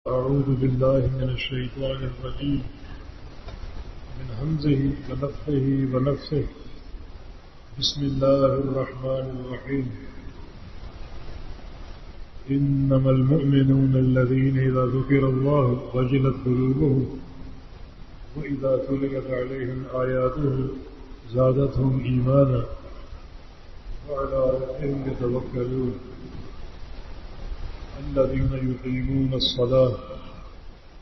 أعوذ بالله من الشيطان الرجيم من همزه ونفخه ونفثه بسم الله الرحمن الرحيم إنما المؤمنون الذين إذا ذكر الله وجلت قلوبهم وإذا تليت عليهم آياته زادتهم إيمانا وعلى ربهم يتوكلون الذين يقيمون الصلاة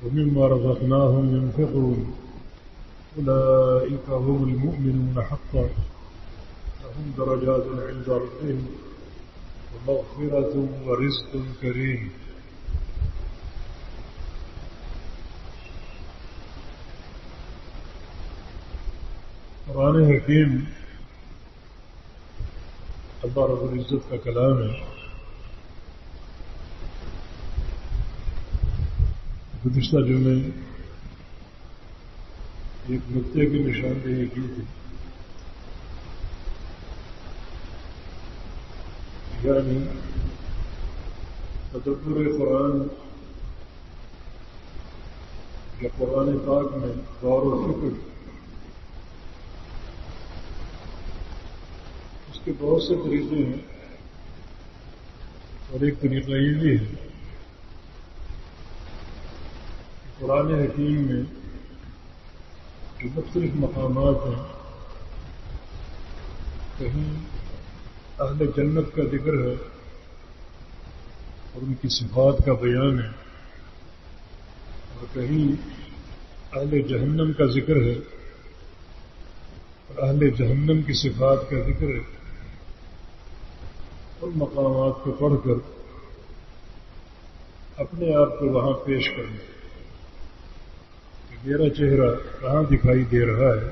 ومما رزقناهم ينفقون أولئك هم المؤمنون حقا لهم درجات عند ربهم ومغفرة ورزق كريم. قرآن حکیم اللہ رب العزت کا کلام ہے. گزشتہ جمعے ایک نقطے کی نشاندہی کی تھی، یعنی تدبر قرآن یا قرآن پاک میں غور و فکر، اس کے بہت سے طریقے ہیں اور ایک طریقہ یہ بھی ہے قرآن حکیم میں جو مختلف مقامات ہیں، کہیں اہل جنت کا ذکر ہے اور ان کی صفات کا بیان ہے، اور کہیں اہل جہنم کا ذکر ہے اور اہل جہنم کی صفات کا ذکر ہے. ان مقامات کو پڑھ کر اپنے آپ کو وہاں پیش کرنا، میرا چہرہ کہاں دکھائی دے رہا ہے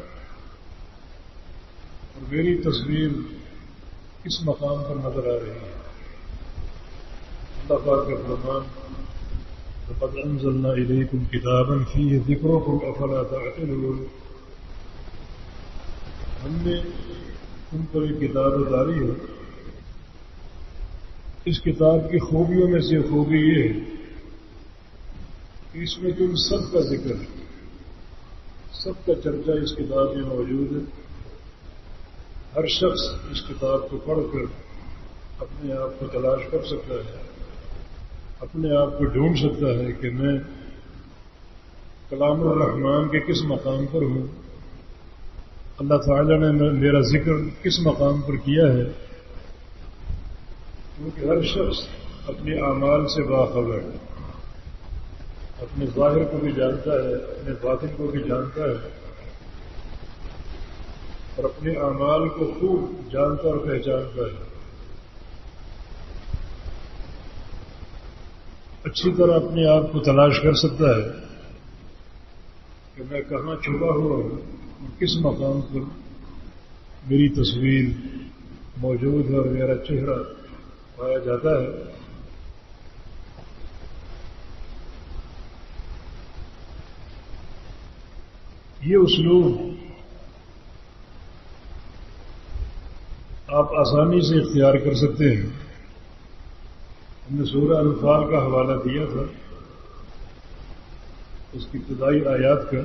اور میری تصویر کس مقام پر نظر آ رہی ہے. اللہ پاک کا فرمان لقد انزلنا الیکم کتابا فیہ ذکرکم افلا تعقلون، ہم نے تم پر ایک کتاب اتاری ہے، اس کتاب کی خوبیوں میں سے خوبی یہ ہے کہ اس میں تم سب کا ذکر ہے، سب کا چرچا اس کتاب میں موجود ہے. ہر شخص اس کتاب کو پڑھ کر اپنے آپ کو تلاش کر سکتا ہے، اپنے آپ کو ڈھونڈ سکتا ہے کہ میں کلام الرحمن کے کس مقام پر ہوں، اللہ تعالی نے میرا ذکر کس مقام پر کیا ہے. کیونکہ ہر شخص اپنے اعمال سے باخبر ہے، اپنے ظاہر کو بھی جانتا ہے، اپنے باطن کو بھی جانتا ہے، اور اپنے اعمال کو خوب جانتا اور پہچانتا ہے. اچھی طرح اپنے آپ کو تلاش کر سکتا ہے کہ میں کہاں چھپا ہوا ہوں اور کس مقام پر میری تصویر موجود ہے اور میرا چہرہ پایا جاتا ہے. یہ اسلوب آپ آسانی سے اختیار کر سکتے ہیں. ہم نے سورہ انفال کا حوالہ دیا تھا، اس کی ابتدائی آیات کا.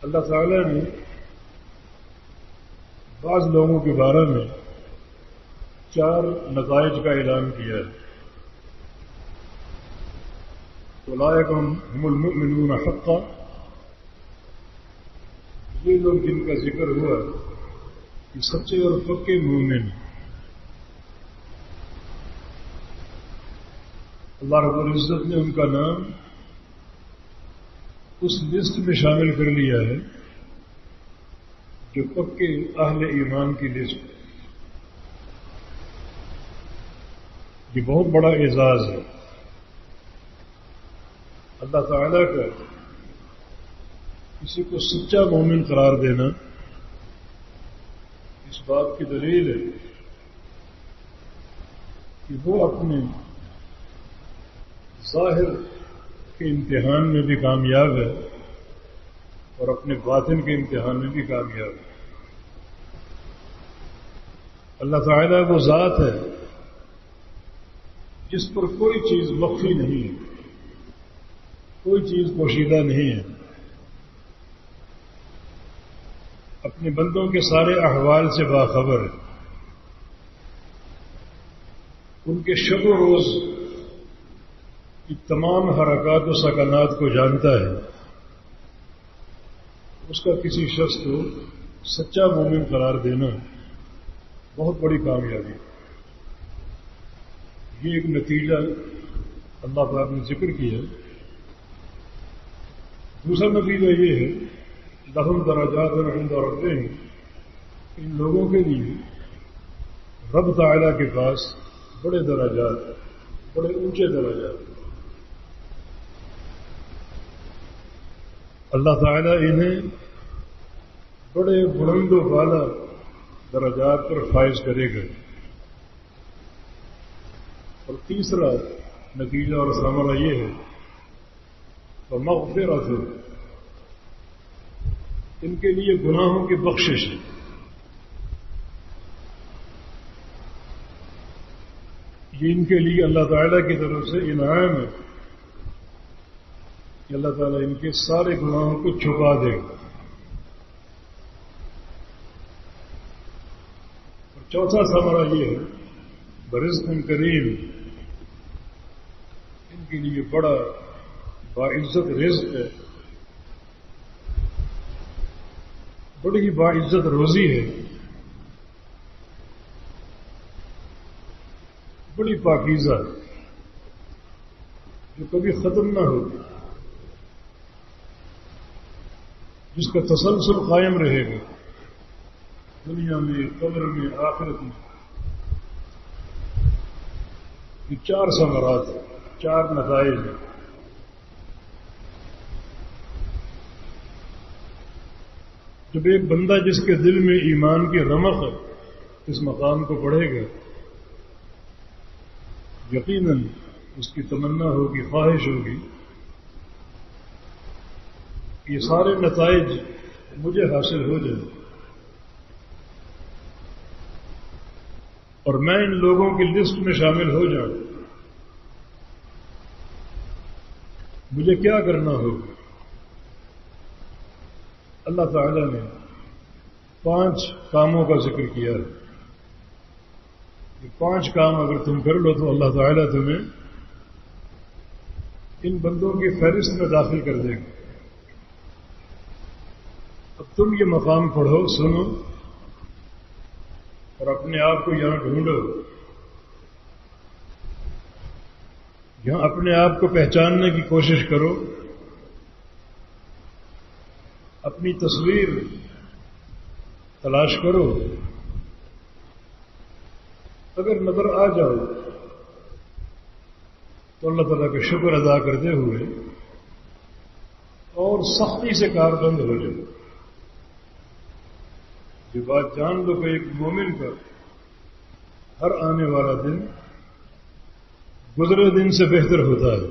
اللہ تعالی نے بعض لوگوں کے بارے میں 4 نتائج کا اعلان کیا ہے. اولئک هم المؤمنون حقا، یہ لوگ جن کا ذکر ہوا کہ سچے اور پکے مومن. اللہ رب العزت نے ان کا نام اس لسٹ میں شامل کر لیا ہے جو پکے اہل ایمان کی لسٹ. یہ بہت بڑا اعزاز ہے اللہ تعالیٰ کا کسی کو سچا مومن قرار دینا. اس بات کی دلیل ہے کہ وہ اپنے ظاہر کے امتحان میں بھی کامیاب ہے اور اپنے باطن کے امتحان میں بھی کامیاب ہے. اللہ تعالیٰ وہ ذات ہے جس پر کوئی چیز مخفی نہیں ہے، کوئی چیز پوشیدہ نہیں ہے، اپنے بندوں کے سارے احوال سے باخبر ہے، ان کے شب و روز کی تمام حرکات و سکنات کو جانتا ہے، اس کا کسی شخص کو سچا مومن قرار دینا بہت بڑی کامیابی ہے۔ یہ ایک نتیجہ اللہ پاک نے ذکر کیا۔ دوسرا نتیجہ یہ ہے لہم درجات عند ربہم، ان لوگوں کے لیے رب تعالیٰ کے پاس بڑے درجات، بڑے اونچے درجات۔ اللہ تعالیٰ انہیں بڑے بلند و بالا درجات پر فائز کرے گا۔ اور تیسرا نتیجہ اور ثمرہ یہ ہے ومغفرۃ، ان کے لیے گناہوں کی بخشش ہے۔ یہ ان کے لیے اللہ تعالیٰ کی طرف سے انعام ہے کہ اللہ تعالیٰ ان کے سارے گناہوں کو چھپا دے گا۔ اور چوتھا ثمرہ یہ ہے برزق کریم، ان کے لیے بڑا باعزت رزق ہے، بڑی ہی باعزت روزی ہے، بڑی پاکیزہ جو کبھی ختم نہ ہوگی، جس کا تسلسل قائم رہے گا دنیا میں، قبر میں، آخرت میں۔ یہ چار ثمرات ہیں، چار نتائج ہیں۔ جب ایک بندہ جس کے دل میں ایمان کی رمق ہے اس مقام کو پڑھے گا، یقیناً اس کی تمنا ہوگی، خواہش ہوگی، یہ سارے نتائج مجھے حاصل ہو جائیں اور میں ان لوگوں کی لسٹ میں شامل ہو جاؤں۔ مجھے کیا کرنا ہوگا؟ اللہ تعالیٰ نے 5 کاموں کا ذکر کیا ہے۔ یہ 5 کام اگر تم کر لو تو اللہ تعالیٰ تمہیں ان بندوں کی فہرست میں داخل کر دے گا۔ اب تم یہ مقام پڑھو، سنو اور اپنے آپ کو یہاں ڈھونڈو، یہاں اپنے آپ کو پہچاننے کی کوشش کرو، اپنی تصویر تلاش کرو۔ اگر نظر آ جاؤ تو اللہ تعالیٰ کا شکر ادا کرتے ہوئے اور سختی سے کاربند ہو جاؤ۔ یہ بات جان لو کہ ایک مومن کا ہر آنے والا دن گزرے دن سے بہتر ہوتا ہے۔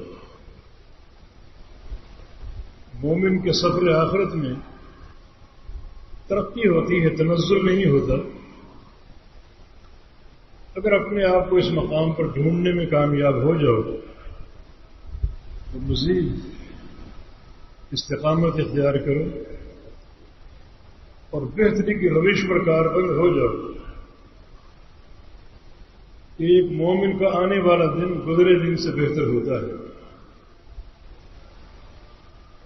مومن کے سفر آخرت میں ترقی ہوتی ہے، تنزل نہیں ہوتا۔ اگر اپنے آپ کو اس مقام پر ڈھونڈنے میں کامیاب ہو جاؤ تو مزید استقامت اختیار کرو اور بہتری کی روش پر کاربند ہو جاؤ کہ ایک مومن کا آنے والا دن گزرے دن سے بہتر ہوتا ہے۔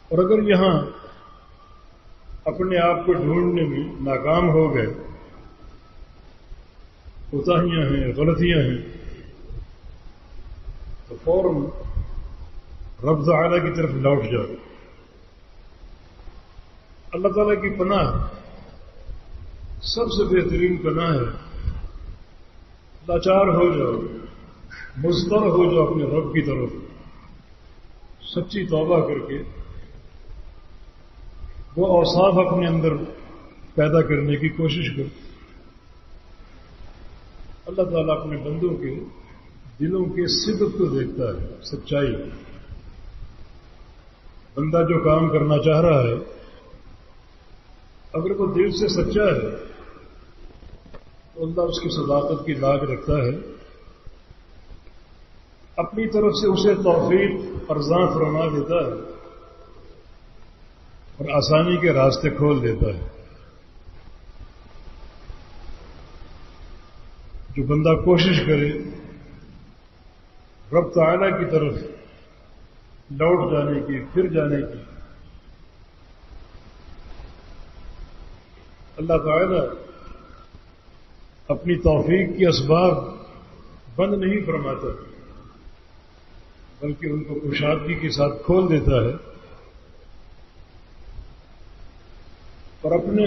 اور اگر یہاں اپنے آپ کو ڈھونڈنے میں ناکام ہو گئے، کوتاہیاں ہیں، غلطیاں ہیں، تو فوراً رب تعالیٰ کی طرف لوٹ جاؤ۔ اللہ تعالیٰ کی پناہ سب سے بہترین پناہ ہے۔ لاچار ہو جاؤ، مضطر ہو جاؤ اپنے رب کی طرف، سچی توبہ کر کے وہ اوصاف اپنے اندر پیدا کرنے کی کوشش کرو۔ اللہ تعالیٰ اپنے بندوں کے دلوں کے صدق کو دیکھتا ہے، سچائی۔ بندہ جو کام کرنا چاہ رہا ہے اگر وہ دل سے سچا ہے تو اللہ اس کی صداقت کی لاگ رکھتا ہے اپنی طرف سے اسے توفیق ارزاں فرما دیتا ہے اور آسانی کے راستے کھول دیتا ہے. جو بندہ کوشش کرے رب تعالیٰ کی طرف لوٹ جانے کی، پھر جانے کی، اللہ تعالیٰ اپنی توفیق کی اسباب بند نہیں فرماتا بلکہ ان کو کشادگی کے ساتھ کھول دیتا ہے اور اپنے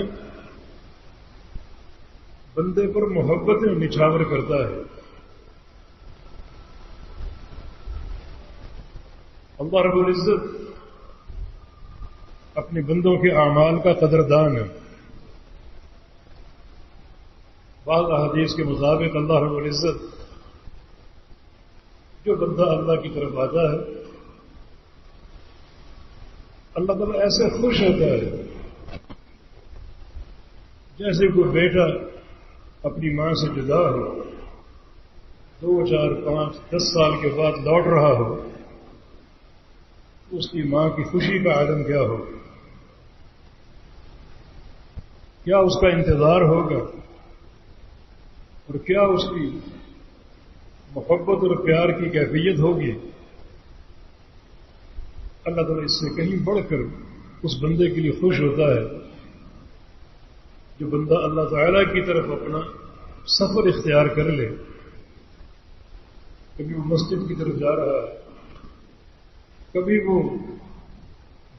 بندے پر محبتیں نچھاور کرتا ہے. اللہ رب العزت اپنے بندوں کے اعمال کا قدردان ہے. بعض احادیث کے مطابق اللہ رب العزت جو بندہ اللہ کی طرف آتا ہے اللہ تعالیٰ ایسے خوش ہوتا ہے جیسے کوئی بیٹا اپنی ماں سے جدا ہو، 2 4 5 10 سال کے بعد لوٹ رہا ہو، اس کی ماں کی خوشی کا عالم کیا ہو، کیا اس کا انتظار ہوگا اور کیا اس کی محبت اور پیار کی کیفیت ہوگی. اللہ تعالیٰ اس سے کہیں بڑھ کر اس بندے کے لیے خوش ہوتا ہے جو بندہ اللہ تعالیٰ کی طرف اپنا سفر اختیار کر لے. کبھی وہ مسجد کی طرف جا رہا ہے، کبھی وہ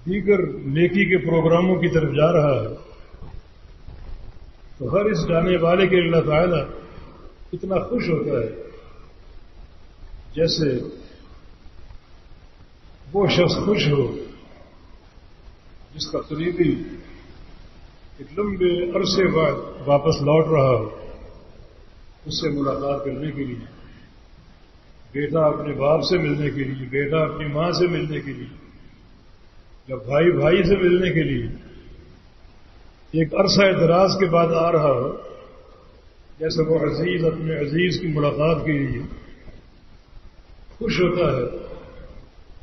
دیگر نیکی کے پروگراموں کی طرف جا رہا ہے، تو ہر اس جانے والے کے اللہ تعالیٰ اتنا خوش ہوتا ہے جیسے وہ شخص خوش ہو جس کا قریبی ایک لمبے عرصے بعد واپس لوٹ رہا ہو اس سے ملاقات کرنے کے لیے، بیٹا اپنے باپ سے ملنے کے لیے، بیٹا اپنی ماں سے ملنے کے لیے، یا بھائی بھائی سے ملنے کے لیے ایک عرصہ دراز کے بعد آ رہا ہو، جیسے وہ عزیز اپنے عزیز کی ملاقات کے لیے خوش ہوتا ہے.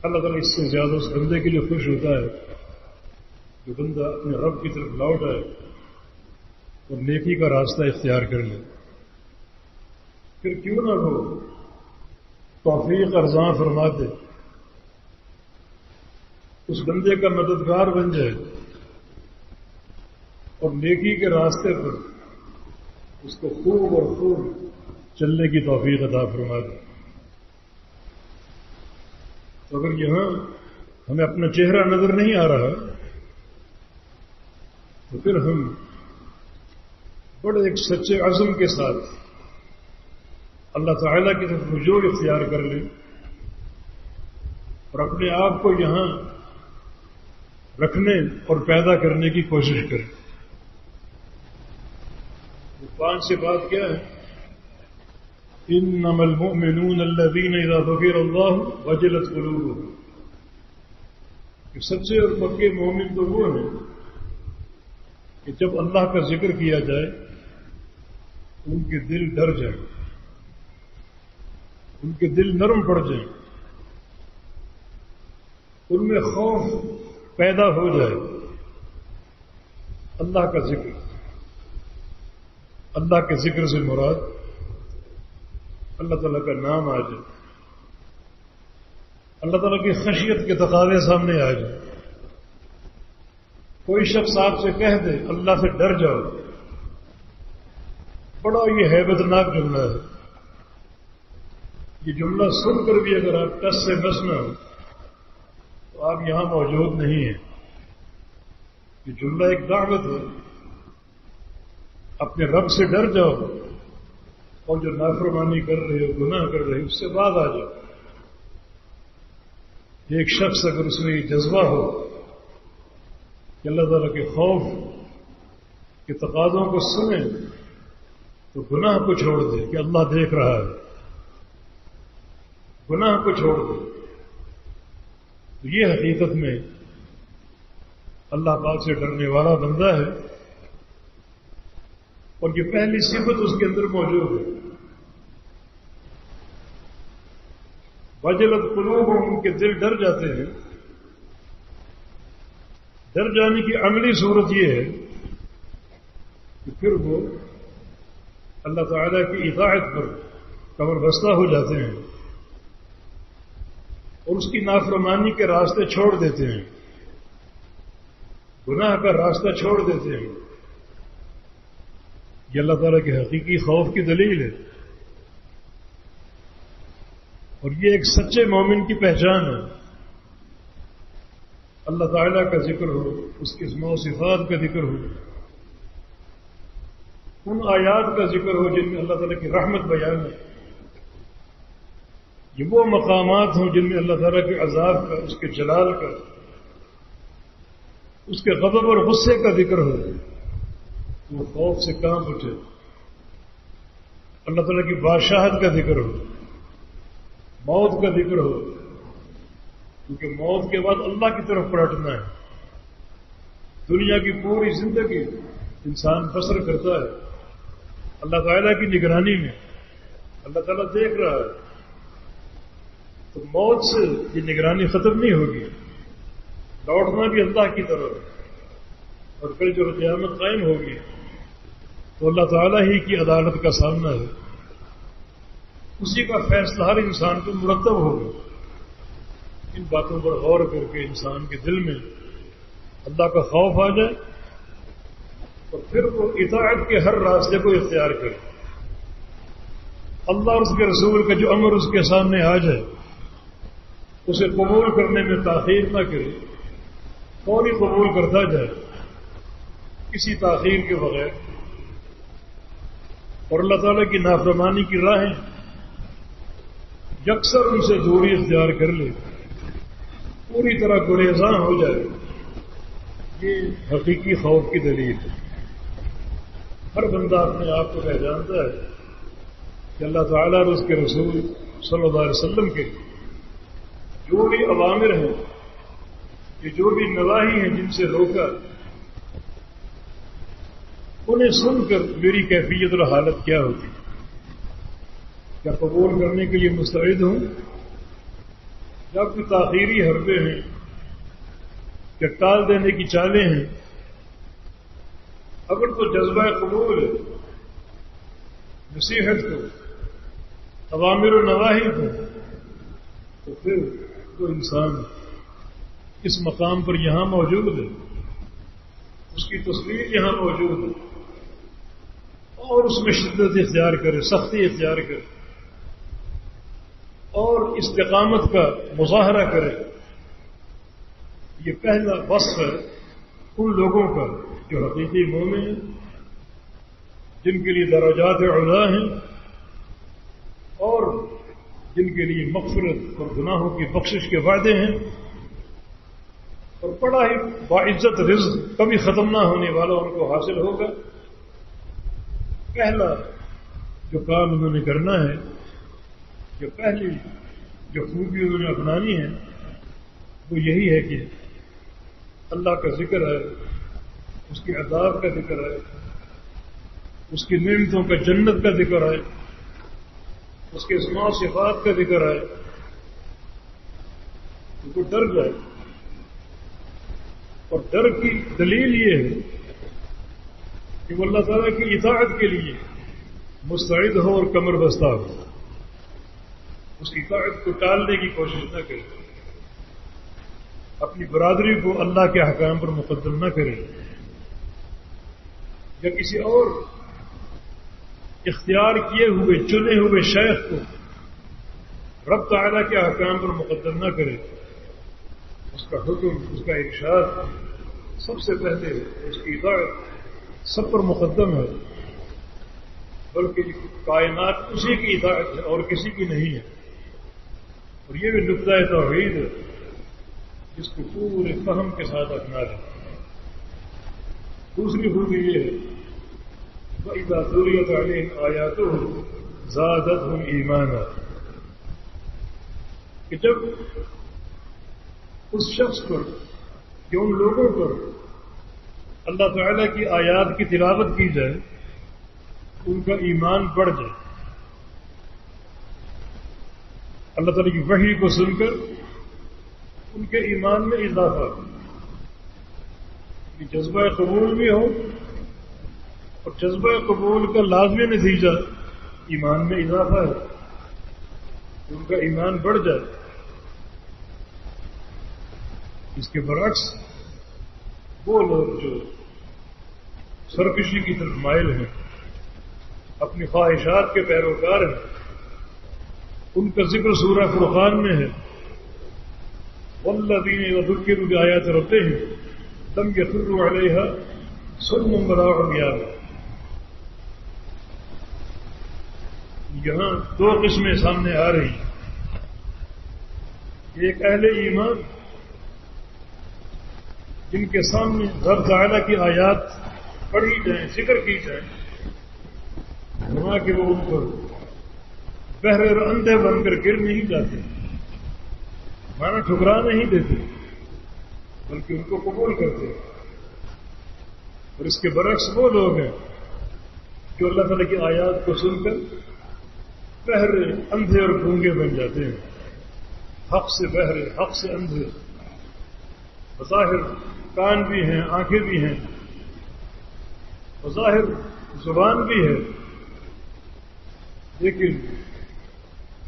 اللہ تعالیٰ اس سے زیادہ اس بندے کے لیے خوش ہوتا ہے جو بندہ اپنے رب کی طرف لوٹ آئے اور نیکی کا راستہ اختیار کر لے. پھر کیوں نہ ہو توفیق ارزاں فرما دے، اس بندے کا مددگار بن جائے اور نیکی کے راستے پر اس کو خوب اور خوب چلنے کی توفیق عطا فرما دے. تو اگر یہاں ہمیں اپنا چہرہ نظر نہیں آ رہا تو پھر ہم بڑے ایک سچے عزم کے ساتھ اللہ تعالیٰ کی طرف رجوع اختیار کر لیں اور اپنے آپ کو یہاں رکھنے اور پیدا کرنے کی کوشش کریں. 5 صفات کیا ہے؟ انما المؤمنون الذين اذا ذكر الله وجلت قلوبهم. کہ سچے اور پکے مومن تو وہ ہیں کہ جب اللہ کا ذکر کیا جائے ان کے دل ڈر جائیں، ان کے دل نرم پڑ جائیں، ان میں خوف پیدا ہو جائے. اللہ کا ذکر، اللہ کے ذکر سے مراد اللہ تعالیٰ کا نام آ جائے، اللہ تعالیٰ کی خشیت کے تقاضے سامنے آ جائے. کوئی شخص آپ سے کہہ دے اللہ سے ڈر جاؤ، بڑا یہ ہیبت ناک جملہ ہے. یہ جملہ سن کر بھی اگر آپ ٹس سے بس نہ ہو تو آپ یہاں موجود نہیں ہیں. یہ جملہ ایک دعوت ہے، اپنے رب سے ڈر جاؤ اور جو نافرمانی کر رہے ہو، گناہ کر رہے ہو، اس سے بعد آ جاؤ. ایک شخص اگر اس میں یہ جذبہ ہو کہ اللہ تعالیٰ کے خوف کے تقاضوں کو سنے تو گناہ کو چھوڑ دے کہ اللہ دیکھ رہا ہے، گناہ کو چھوڑ دے. تو یہ حقیقت میں اللہ پاک سے ڈرنے والا بندہ ہے اور یہ پہلی صفت اس کے اندر موجود ہے. وجلت قلوبہم، ان کے دل ڈر جاتے ہیں. ڈر جانے کی عملی صورت یہ ہے کہ پھر وہ اللہ تعالیٰ کی اطاعت پر کمر بستہ ہو جاتے ہیں اور اس کی نافرمانی کے راستے چھوڑ دیتے ہیں، گناہ کا راستہ چھوڑ دیتے ہیں. یہ اللہ تعالیٰ کے حقیقی خوف کی دلیل ہے، اور یہ ایک سچے مومن کی پہچان ہے. اللہ تعالیٰ کا ذکر ہو، اس کے اسماء و صفات کا ذکر ہو، ان آیات کا ذکر ہو جن میں اللہ تعالیٰ کی رحمت بیان ہے، یہ وہ مقامات ہوں جن میں اللہ تعالیٰ کے عذاب کا، اس کے جلال کا، اس کے غضب اور غصے کا ذکر ہو، وہ خوف سے کانپ اٹھے. اللہ تعالیٰ کی بادشاہت کا ذکر ہو، موت کا ذکر ہو، کیونکہ موت کے بعد اللہ کی طرف پلٹنا ہے. دنیا کی پوری زندگی انسان بسر کرتا ہے اللہ تعالیٰ کی نگرانی میں، اللہ تعالیٰ دیکھ رہا ہے. تو موت سے یہ نگرانی ختم نہیں ہوگی، لوٹنا بھی اللہ کی طرف. اور پھر جو قیامت قائم ہوگی تو اللہ تعالیٰ ہی کی عدالت کا سامنا ہے، اسی کا فیصلہ ہر انسان کو مرتب ہوگا. ان باتوں پر غور کر کے انسان کے دل میں اللہ کا خوف آ جائے اور پھر وہ اطاعت کے ہر راستے کو اختیار کرے. اللہ اور اس کے رسول کا جو امر اس کے سامنے آ جائے اسے قبول کرنے میں تاخیر نہ کرے، فوری قبول کرتا جائے کسی تاخیر کے بغیر. اور اللہ تعالیٰ کی نافرمانی کی راہیں یکسر ان سے دوری اختیار کر لے، پوری طرح گریزاں ہو جائے. یہ حقیقی خوف کی دلیل ہے. ہر بندہ اپنے آپ کو پہچانتا ہے کہ اللہ تعالیٰ اور اس کے رسول صلی اللہ علیہ وسلم کے جو بھی اوامر ہیں، یہ جو بھی نواہی ہیں جن سے روکا، انہیں سن کر میری کیفیت اور حالت کیا ہوتی؟ کیا قبول کرنے کے لیے مستعد ہوں یا کوئی تاخیری حربے ہیں، کیا ٹال دینے کی چالیں ہیں؟ اگر تو جذبہ قبول ہے، نصیحت کو، اوامر و نواہی کو، تو پھر وہ انسان اس مقام پر یہاں موجود ہے، اس کی تصویر یہاں موجود ہے، اور اس میں شدت اختیار کرے، سختی اختیار کرے اور استقامت کا مظاہرہ کرے. یہ پہلا وصف ہے ان لوگوں کا جو حقیقی مومن ہیں، جن کے لیے درجات علا ہیں اور جن کے لیے مغفرت اور گناہوں کی بخشش کے وعدے ہیں، اور بڑا ہی باعزت رزق کبھی ختم نہ ہونے والا ان کو حاصل ہوگا. پہلا جو کام انہوں نے کرنا ہے، جو پہلی جو خوبی انہوں نے اپنانی ہے، وہ یہی ہے کہ اللہ کا ذکر ہے، اس کے عذاب کا ذکر ہے، اس کی نعمتوں کا، جنت کا ذکر ہے، اس کے اسماء و صفات کا ذکر ہے. ان کو ڈر جائے، اور ڈر کی دلیل یہ ہے کہ وہ اللہ تعالیٰ کی اطاعت کے لیے مستعد ہو اور کمر بستہ ہو، اس اطاعت کو ٹالنے کی کوشش نہ کرے، اپنی برادری کو اللہ کے احکام پر مقدم نہ کرے، یا کسی اور اختیار کیے ہوئے چنے ہوئے شیخ کو رب تعالیٰ کے احکام پر مقدم نہ کرے. اس کا حکم، اس کا ارشاد سب سے پہلے اس کی اطاعت سب پر مقدم ہے، بلکہ کائنات اسی کی اطاعت ہے اور کسی کی نہیں ہے. اور یہ بھی نقطہ توحید ہے جس کو پورے فہم کے ساتھ اپنا لیں. دوسری خوبی یہ ہے وَإِذَا تُلِيَتْ عَلَيْهِمْ آيَاتُهُ زَادَتْهُمْ إِيمَانًا، کہ جب اس شخص پر کہ ان لوگوں پر اللہ تعالیٰ کی آیات کی تلاوت کی جائے ان کا ایمان بڑھ جائے. اللہ تعالیٰ کی وحی کو سن کر ان کے ایمان میں اضافہ، کہ جذبہ قبول بھی ہو، اور جذبہ قبول کا لازمی نتیجہ ایمان میں اضافہ ہے، ان کا ایمان بڑھ جائے۔ اس کے برعکس وہ لوگ جو سرکشی کی طرف مائل ہیں، اپنی خواہشات کے پیروکار ہیں، ان کا ذکر سورہ فرقان میں ہے، والذین اذا ذکروا بآیات ربہم لم یخروا علیہا صما ولا عمیانا۔ یہاں دو قسمیں سامنے آ رہی ہیں، ایک اہل ایمان جن کے سامنے رب تعالیٰ کی آیات پڑھی جائیں، ذکر کی جائیں، وہاں کہ وہ ان پر بہرے اور اندھے بن کر گر نہیں جاتے، مانا ٹھکرا نہیں دیتے، بلکہ ان کو قبول کرتے ہیں۔ اور اس کے برعکس وہ لوگ ہیں جو اللہ تعالیٰ کی آیات کو سن کر بہرے، اندھے اور گونگے بن جاتے ہیں، حق سے بہرے، حق سے اندھے، بظاہر کان بھی ہیں، آنکھیں بھی ہیں، بظاہر زبان بھی ہے، لیکن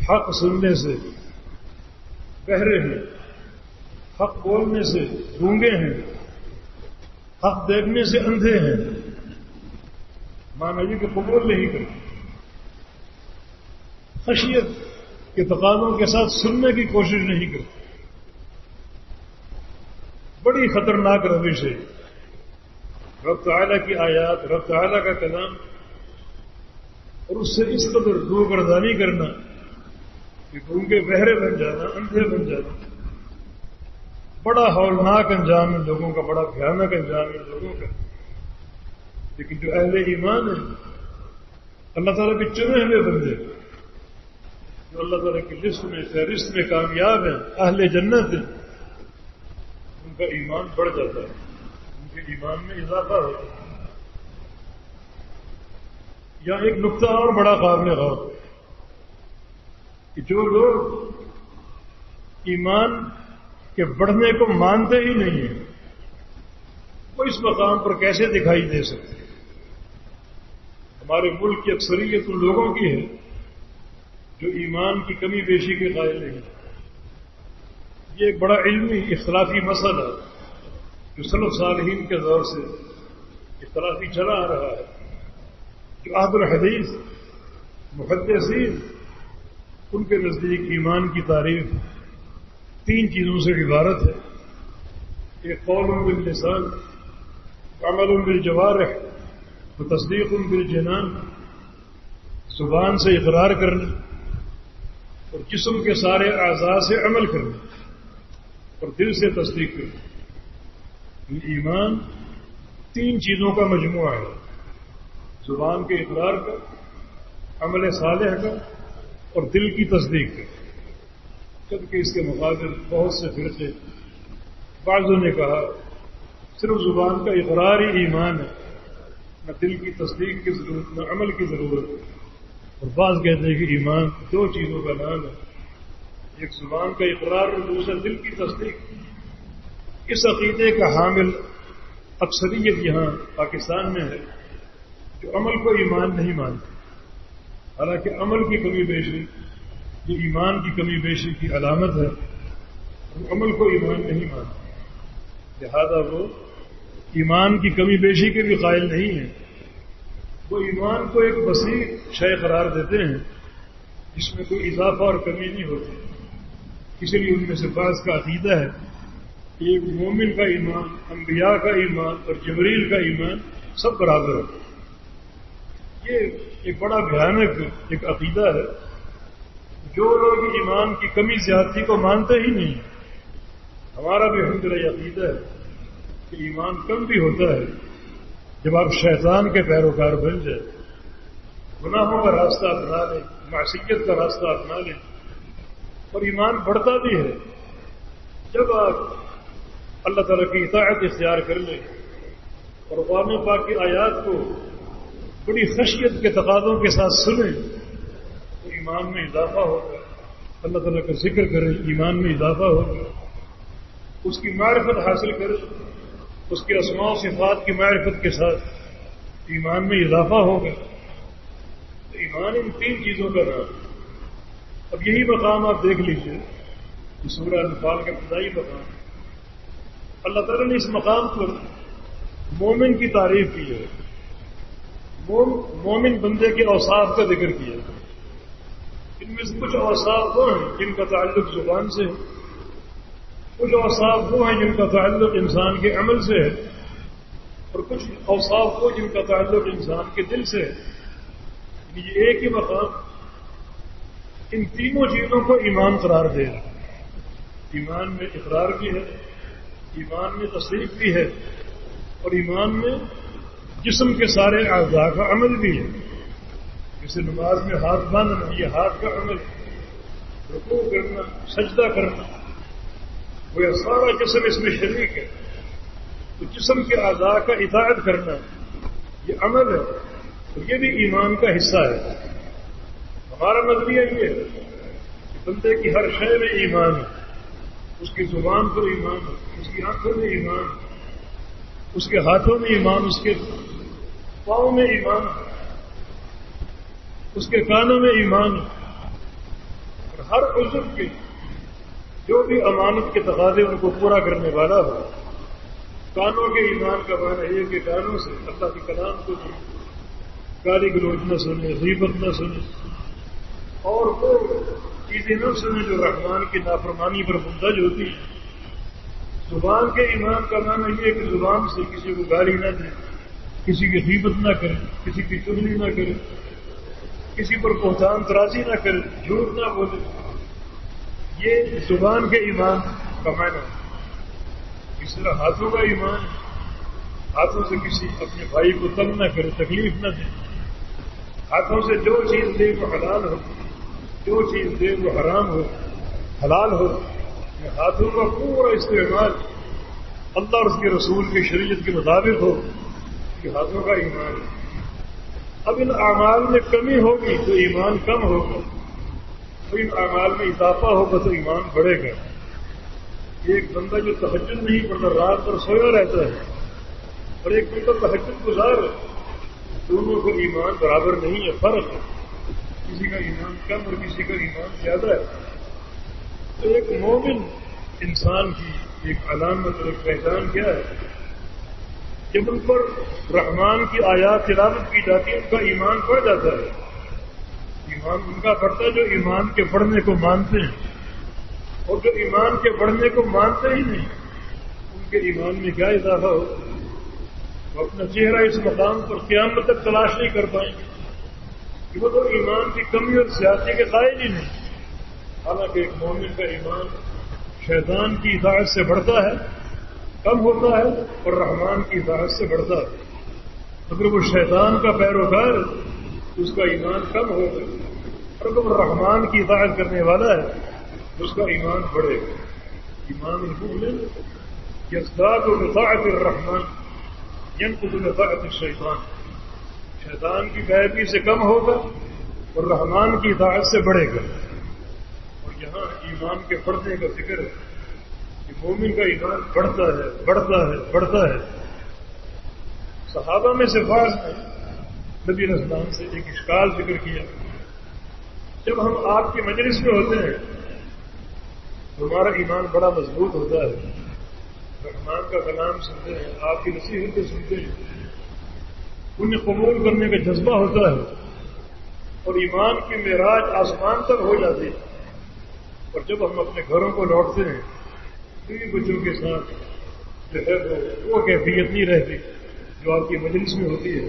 حق سننے سے بہرے ہیں، حق بولنے سے گونگے ہیں، حق دیکھنے سے اندھے ہیں، مانا یہ کہ قبول نہیں کرتے، خشیت کے تقاضوں کے ساتھ سننے کی کوشش نہیں کرتے۔ بڑی خطرناک روش ہے رب تعالیٰ کی آیات، رب تعالیٰ کا کلام، اور اس سے اس قدر روگردانی کرنا کہ گونگے بہرے بن جانا، اندھے بن جانا، بڑا ہولناک انجام ہے لوگوں کا، بڑا بھیانک انجام ہے لوگوں کا۔ لیکن جو اہل ایمان ہیں، اللہ تعالیٰ کے چنے ہوئے بندے، جو اللہ تعالیٰ کی لسٹ میں، فہرست میں کامیاب ہیں، اہل جنت ہیں، ان کا ایمان بڑھ جاتا ہے، ان کے ایمان میں اضافہ ہوتا ہے۔ یہاں ایک نقطہ اور بڑا قابل غور ہے کہ جو لوگ ایمان کے بڑھنے کو مانتے ہی نہیں ہیں، وہ اس مقام پر کیسے دکھائی دے سکتے ہیں؟ ہمارے ملک کی اکثریت ان لوگوں کی ہے جو ایمان کی کمی بیشی کے قائل نہیں۔ یہ ایک بڑا علمی اختلافی مسئلہ جو سلف صالحین کے دور سے اختلافی چلا آ رہا ہے، جو اہل الحدیث محدثین ان کے نزدیک ایمان کی تعریف تین چیزوں سے عبارت ہے، ایک قول باللسان، عمل بالجوارح، وتصدیق بالجنان، زبان سے اقرار کرنا اور جسم کے سارے اعضاء سے عمل کرنا اور دل سے تصدیق کرنا۔ یہ ایمان تین چیزوں کا مجموعہ ہے، زبان کے اقرار کا، عمل صالح کا اور دل کی تصدیق کا۔ جبکہ اس کے مقابل بہت سے فرقے، بعضوں نے کہا صرف زبان کا اقرار ہی ایمان ہے، نہ دل کی تصدیق کی ضرورت، نہ عمل کی ضرورت، اور بعض کہتے ہیں کہ ایمان دو چیزوں کا نام ہے، ایک زبان کا اقرار اور دوسرا دل کی تصدیق۔ اس عقیدے کا حامل اکثریت یہاں پاکستان میں ہے جو عمل کو ایمان نہیں مانتے، حالانکہ عمل کی کمی بیشی یہ ایمان کی کمی بیشی کی علامت ہے، وہ عمل کو ایمان نہیں مانتے، لہذا وہ ایمان کی کمی بیشی کے بھی قائل نہیں ہیں، وہ ایمان کو ایک وسیع شے قرار دیتے ہیں جس میں کوئی اضافہ اور کمی نہیں ہوتی۔ اسی لیے ان میں سے بعض کا عقیدہ ہے کہ ایک مومن کا ایمان، انبیاء کا ایمان اور جبریل کا ایمان سب برابر ہے۔ یہ ایک بڑا بھیانک ایک عقیدہ ہے۔ جو لوگ ایمان کی کمی زیادتی کو مانتے ہی نہیں، ہمارا بھی الحمدللہ یہ عقیدہ ہے کہ ایمان کم بھی ہوتا ہے جب آپ شیطان کے پیروکار بن جائیں، گناہوں کا راستہ اپنا لیں، معصیت کا راستہ اپنا لیں، اور ایمان بڑھتا بھی ہے جب آپ اللہ تعالیٰ کی اطاعت اختیار کر لیں اور قرآن پاک کی آیات کو بڑی خشیت کے تقاضوں کے ساتھ سنیں، تو ایمان میں اضافہ ہوگا، اللہ تعالیٰ کا ذکر کرے ایمان میں اضافہ ہوگا، اس کی معرفت حاصل کرے، اس کے اسماء و صفات کی معرفت کے ساتھ ایمان میں اضافہ ہوگا۔ تو ایمان ان تین چیزوں کا نام ہے۔ اب یہی مقام آپ دیکھ لیجئے، سورہ انفال کا ابتدائی مقام، اللہ تعالیٰ نے اس مقام پر مومن کی تعریف کی ہے، مومن بندے کے اوصاف کا ذکر کیا ہے۔ ان میں سے کچھ اوصاف وہ ہیں جن کا تعلق زبان سے ہے، کچھ اوصاف وہ ہیں جن کا تعلق انسان کے عمل سے ہے، اور کچھ اوصاف وہ جن کا تعلق انسان کے دل سے ہے۔ یہ ایک ہی مقام ان تینوں چیزوں کو ایمان قرار دے رہا ہے۔ ایمان میں اقرار بھی ہے، ایمان میں تصدیق بھی ہے، اور ایمان میں جسم کے سارے اعضاء کا عمل بھی ہے۔ جیسے نماز میں ہاتھ باندھنا، یہ ہاتھ کا عمل، رکوع کرنا، سجدہ کرنا، وہ سارا جسم اس میں شریک ہے۔ تو جسم کے اعضاء کا اطاعت کرنا یہ عمل ہے، اور یہ بھی ایمان کا حصہ ہے۔ ہمارا نظریہ یہ ہے کہ بندے کی ہر شے میں ایمان ہے، اس کی زبان پر ایمان ہے، اس کی آنکھوں میں ایمان ہے، اس کے ہاتھوں میں ایمان، اس کے پاؤں میں ایمان ہے، اس کے کانوں میں ایمان ہے، اور ہر عضو کے جو بھی امانت کے تقاضے ان کو پورا کرنے والا ہو۔ کانوں کے ایمان کا معنی یہ کہ کانوں سے اللہ کے کلام کو گالی گلوچ نہ سنے، غیبت نہ سنے، اور وہ چیزیں نہ سنے جو رحمان کی نافرمانی پر مندرج ہوتی ہیں۔ زبان کے ایمان کا معنی یہ کہ زبان سے کسی کو گالی نہ دے، کسی کی غیبت نہ کرے، کسی کی چغلی نہ کرے، کسی پر بہتان ترازی نہ کرے، جھوٹ نہ بولے۔ یہ زبان کے ایمان کا معنی ہے۔ اس طرح ہاتھوں کا ایمان، ہاتھوں سے کسی اپنے بھائی کو تنگ نہ کرے، تکلیف نہ دے، ہاتھوں سے جو چیز دے وہ حلال ہو، جو چیز دے وہ حرام ہو، حلال ہو۔ ہاتھوں کا پورا استعمال اللہ اور اس کے رسول کی شریعت کے مطابق ہو، کہ ہاتھوں کا ایمان ہے۔ اب ان اعمال میں کمی ہوگی تو ایمان کم ہوگا، تو ان اعمال میں اضافہ ہوگا تو ایمان بڑھے گا۔ ایک بندہ جو تہجد نہیں پڑھتا، رات بھر سویا رہتا ہے، اور ایک بندہ تہجد گزار ہے، دونوں کو ایمان برابر نہیں ہے، فرق ہے۔ کسی کا ایمان کم اور کسی کا ایمان زیادہ ہے۔ تو ایک مومن انسان کی ایک علامت اور ایک پہچان کیا ہے؟ جب ان پر رحمان کی آیات تلاوت کی جاتی ہے ان کا ایمان بڑھ جاتا ہے۔ ایمان ان کا بڑھتا ہے جو ایمان کے بڑھنے کو مانتے ہیں، اور جو ایمان کے بڑھنے کو مانتے ہی نہیں ان کے ایمان میں کیا اضافہ ہو؟ وہ اپنا چہرہ اس مقام پر قیامت تک تلاش نہیں کر پائیں گے کہ وہ تو ایمان کی کمی اور زیادتی کے قائل ہی نہیں۔ حالانکہ ایک مومن کا ایمان شیطان کی اطاعت سے بڑھتا ہے، کم ہوتا ہے، اور رحمان کی اطاعت سے بڑھتا ہے۔ اگر وہ شیطان کا پیروکار تو اس کا ایمان کم ہوگا، اور اگر وہ رحمان کی اطاعت کرنے والا ہے تو اس کا ایمان بڑھے گا۔ ایمان المؤمن یزداد بطاعت الرحمن ينقض بطاعت الشیطان، شیطان کی پیروی سے کم ہوگا اور رحمان کی اطاعت سے بڑھے گا۔ اور یہاں ایمان کے بڑھنے کا ذکر ہے کہ مومن کا ایمان بڑھتا ہے، بڑھتا ہے، بڑھتا ہے۔ صحابہ میں سے بعض نے نبی علیہ السلام سے ایک اشکال ذکر کیا، جب ہم آپ کی مجلس میں ہوتے ہیں تو ہمارا ایمان بڑا مضبوط ہوتا ہے، رحمان کا کلام سنتے ہیں، آپ کی نصیحتیں سنتے ہیں، انہیں قبول کرنے کا جذبہ ہوتا ہے، اور ایمان کی معراج آسمان تک ہو جاتی ہے۔ اور جب ہم اپنے گھروں کو لوٹتے ہیں بیوی بچوں کے ساتھ جو ہے وہ کیفیت نہیں رہتی جو آپ کی مجلس میں ہوتی ہے،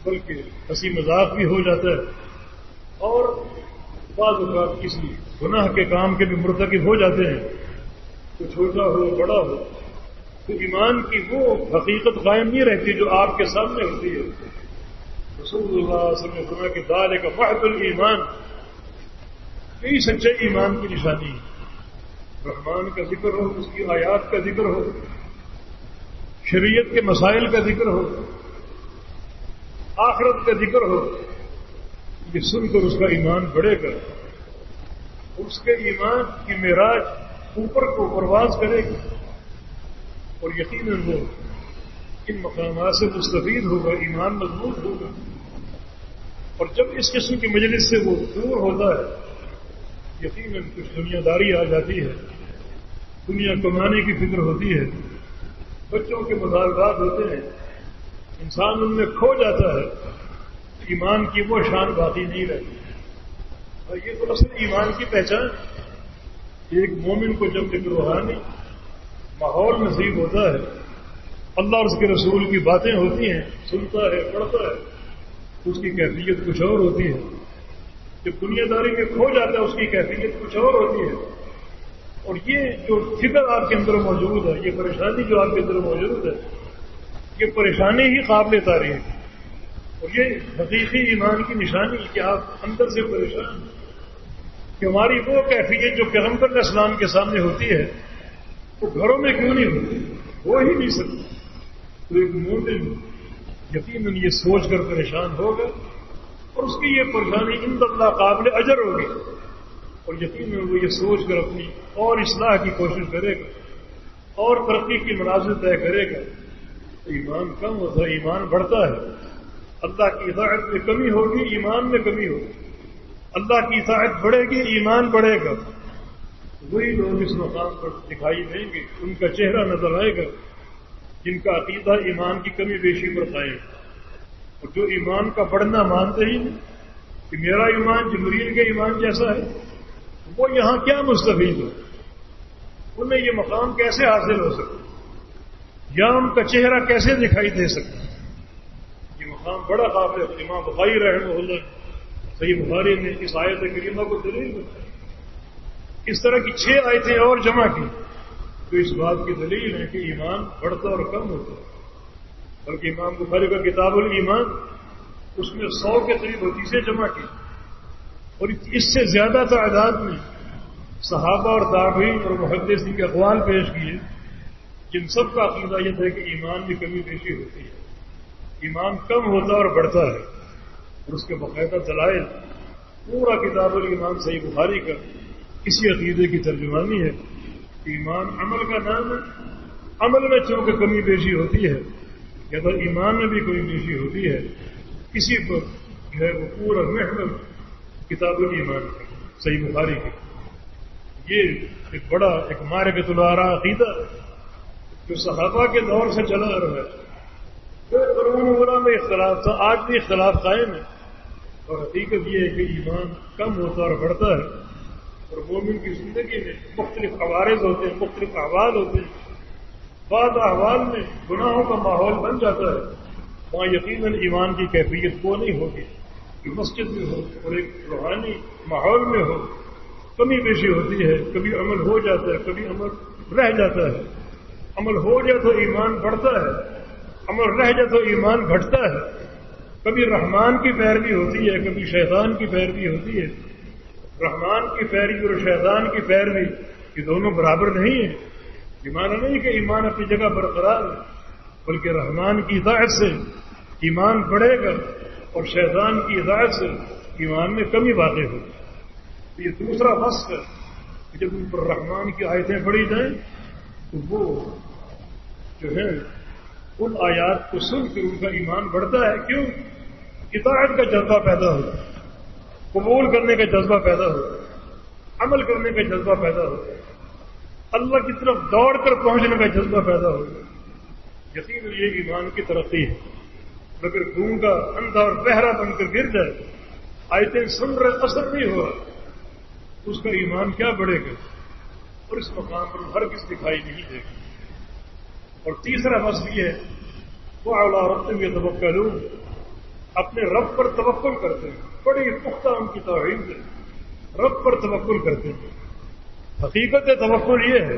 بلکہ ہنسی مذاق بھی ہو جاتا ہے، اور بعض اوقات کسی گناہ کے کام کے بھی مرتکب ہو جاتے ہیں، تو چھوٹا ہو بڑا ہو، تو ایمان کی وہ حقیقت قائم نہیں رہتی جو آپ کے سامنے ہوتی ہے۔ رسول اللہ صلی اللہ علیہ وسلم نے فرمایا کہ ذالک محض الایمان، یہی سچے ایمان کی نشانی ہے۔ رحمان کا ذکر ہو، اس کی آیات کا ذکر ہو، شریعت کے مسائل کا ذکر ہو، آخرت کا ذکر ہو، یہ سن کر اس کا ایمان بڑھے گا، اس کے ایمان کی معراج اوپر کو پرواز کرے گی اور یقیناً وہ ان مقامات سے مستفید ہوگا، ایمان مضبوط ہوگا۔ اور جب اس قسم کی مجلس سے وہ دور ہوتا ہے یقیناً کچھ دنیا داری آ جاتی ہے، دنیا کمانے کی فکر ہوتی ہے، بچوں کے مطالبات ہوتے ہیں، انسان ان میں کھو جاتا ہے، ایمان کی وہ شان باقی نہیں رہتی۔ اور یہ تو اصل ایمان کی پہچان، ایک مومن کو جب ایک روحانی ماحول نصیب ہوتا ہے، اللہ اور اس کے رسول کی باتیں ہوتی ہیں، سنتا ہے، پڑھتا ہے، اس کی کیفیت کچھ اور ہوتی ہے۔ جب دنیا داری میں کھو جاتا ہے اس کی کیفیت کچھ اور ہوتی ہے۔ اور یہ جو فکر آپ کے اندر موجود ہے، یہ پریشانی جو آپ کے اندر موجود ہے، یہ پریشانی ہی قابل تعریف ہے۔ اور یہ حقیقی ایمان کی نشانی کہ آپ اندر سے پریشان ہیں کہ ہماری وہ کیفیت جو پیغمبر علیہ السلام کے سامنے ہوتی ہے وہ گھروں میں کیوں نہیں ہوتی، ہو ہی نہیں سکتی۔ تو ایک مومن یقیناً یہ سوچ کر پریشان ہوگا اور اس کی یہ پریشانی عند اللہ قابل اجر ہوگی، اور یقیناً وہ یہ سوچ کر اپنی اور اصلاح کی کوشش کرے گا اور ترقی کی منازل طے کرے گا۔ تو ایمان کم ہوتا ہے، ایمان بڑھتا ہے۔ اللہ کی اطاعت میں کمی ہوگی، ایمان میں کمی ہوگی۔ اللہ کی اطاعت بڑھے گی، ایمان بڑھے گا۔ وہی لوگ اس مقام پر دکھائی دیں گے، ان کا چہرہ نظر آئے گا جن کا عقیدہ ایمان کی کمی بیشی پر قائم ہے، اور جو ایمان کا بڑھنا مانتے ہی نہیں کہ میرا ایمان جبریل کے ایمان جیسا ہے، وہ یہاں کیا مستفید ہو، انہیں یہ مقام کیسے حاصل ہو سکتا، یا ان کا چہرہ کیسے دکھائی دے سکتا۔ یہ مقام بڑا قابل ہے۔ امام بخاری رحمہ اللہ صحیح بخاری نے اس آیت کریمہ کو دلیل بتائی، اس طرح کی 6 آیتیں اور جمع کی تو اس بات کی دلیل ہے کہ ایمان بڑھتا اور کم ہوتا ہے۔ بلکہ امام بخاری کا کتاب الایمان اس میں 100 کے قریب حدیثیں جمع کی، اور اس سے زیادہ تعداد میں صحابہ اور تابعین اور محدثین کے اقوال پیش کیے، جن سب کا عقیدہ یہ ہے کہ ایمان میں کمی بیشی ہوتی ہے، ایمان کم ہوتا اور بڑھتا ہے، اور اس کے باقاعدہ دلائل۔ پورا کتاب الایمان صحیح بخاری کا اسی عقیدے کی ترجمانی ہے کہ ایمان عمل کا نام ہے، عمل میں چونکہ کمی بیشی ہوتی ہے یا تو ایمان میں بھی کمی بیشی ہوتی ہے، اسی پر جو ہے وہ پورا محور کتاب الایمان کا صحیح بخاری کی۔ یہ ایک بڑا ایک معرکۃ الآراء عقیدہ جو صحابہ کے دور سے چلا آ رہا ہے۔ قرون اولا میں اختلاف تھا، آج بھی اختلاف قائم ہے، اور حقیقت یہ ہے کہ ایمان کم ہوتا اور بڑھتا ہے، اور مومن کی زندگی میں مختلف عوارض ہوتے ہیں، مختلف احوال ہوتے ہیں۔ بعض احوال میں گناہوں کا ماحول بن جاتا ہے، وہاں یقیناً ایمان کی کیفیت وہ نہیں ہوگی کہ مسجد میں ہو اور ایک روحانی ماحول میں ہو، کمی بیشی ہوتی ہے، کبھی عمل ہو جاتا ہے، کبھی عمل رہ جاتا ہے۔ عمل ہو جائے تو ایمان بڑھتا ہے، عمل رہ جائے تو ایمان گھٹتا ہے۔ کبھی رحمان کی پیروی ہوتی ہے، کبھی شیطان کی پیروی ہوتی ہے۔ رحمان کی پیروی اور شیطان کی پیروی یہ دونوں برابر نہیں ہیں۔ یہ معنی نہیں کہ ایمان اپنی جگہ برقرار ہے، بلکہ رحمان کی اطاعت سے ایمان بڑھے گا اور شیطان کی اطاعت سے ایمان میں کمی واقع ہوگی۔ تو یہ دوسرا وصف ہے کہ جب ان پر رحمان کی آیتیں پڑھی جائیں تو وہ جو ہے ان آیات کو سن کے ان کا ایمان بڑھتا ہے۔ کیوں؟ اطاعت کا جذبہ پیدا ہوتا ہے، قبول کرنے کا جذبہ پیدا ہوتا ہے، عمل کرنے کا جذبہ پیدا ہوتا ہے، اللہ کی طرف دوڑ کر پہنچنے کا جذبہ پیدا ہوتا ہے۔ یقیناً یہ ایمان کی ترقی ہے۔ اگر گونگا اندھا اور بہرا بن کر گر جائے، آیتیں سن رہے اثر نہیں ہوا، اس کا ایمان کیا بڑھے گا؟ اور اس مقام پر ہرگز دکھائی نہیں دے گا۔ اور تیسرا مسئلہ یہ ہے وہ اعلیٰ ربهم یتوکلون، اپنے رب پر توکل کرتے ہیں، بڑی پختہ ان کی توحید ہے، رب پر توکل کرتے ہیں۔ حقیقت توکل یہ ہے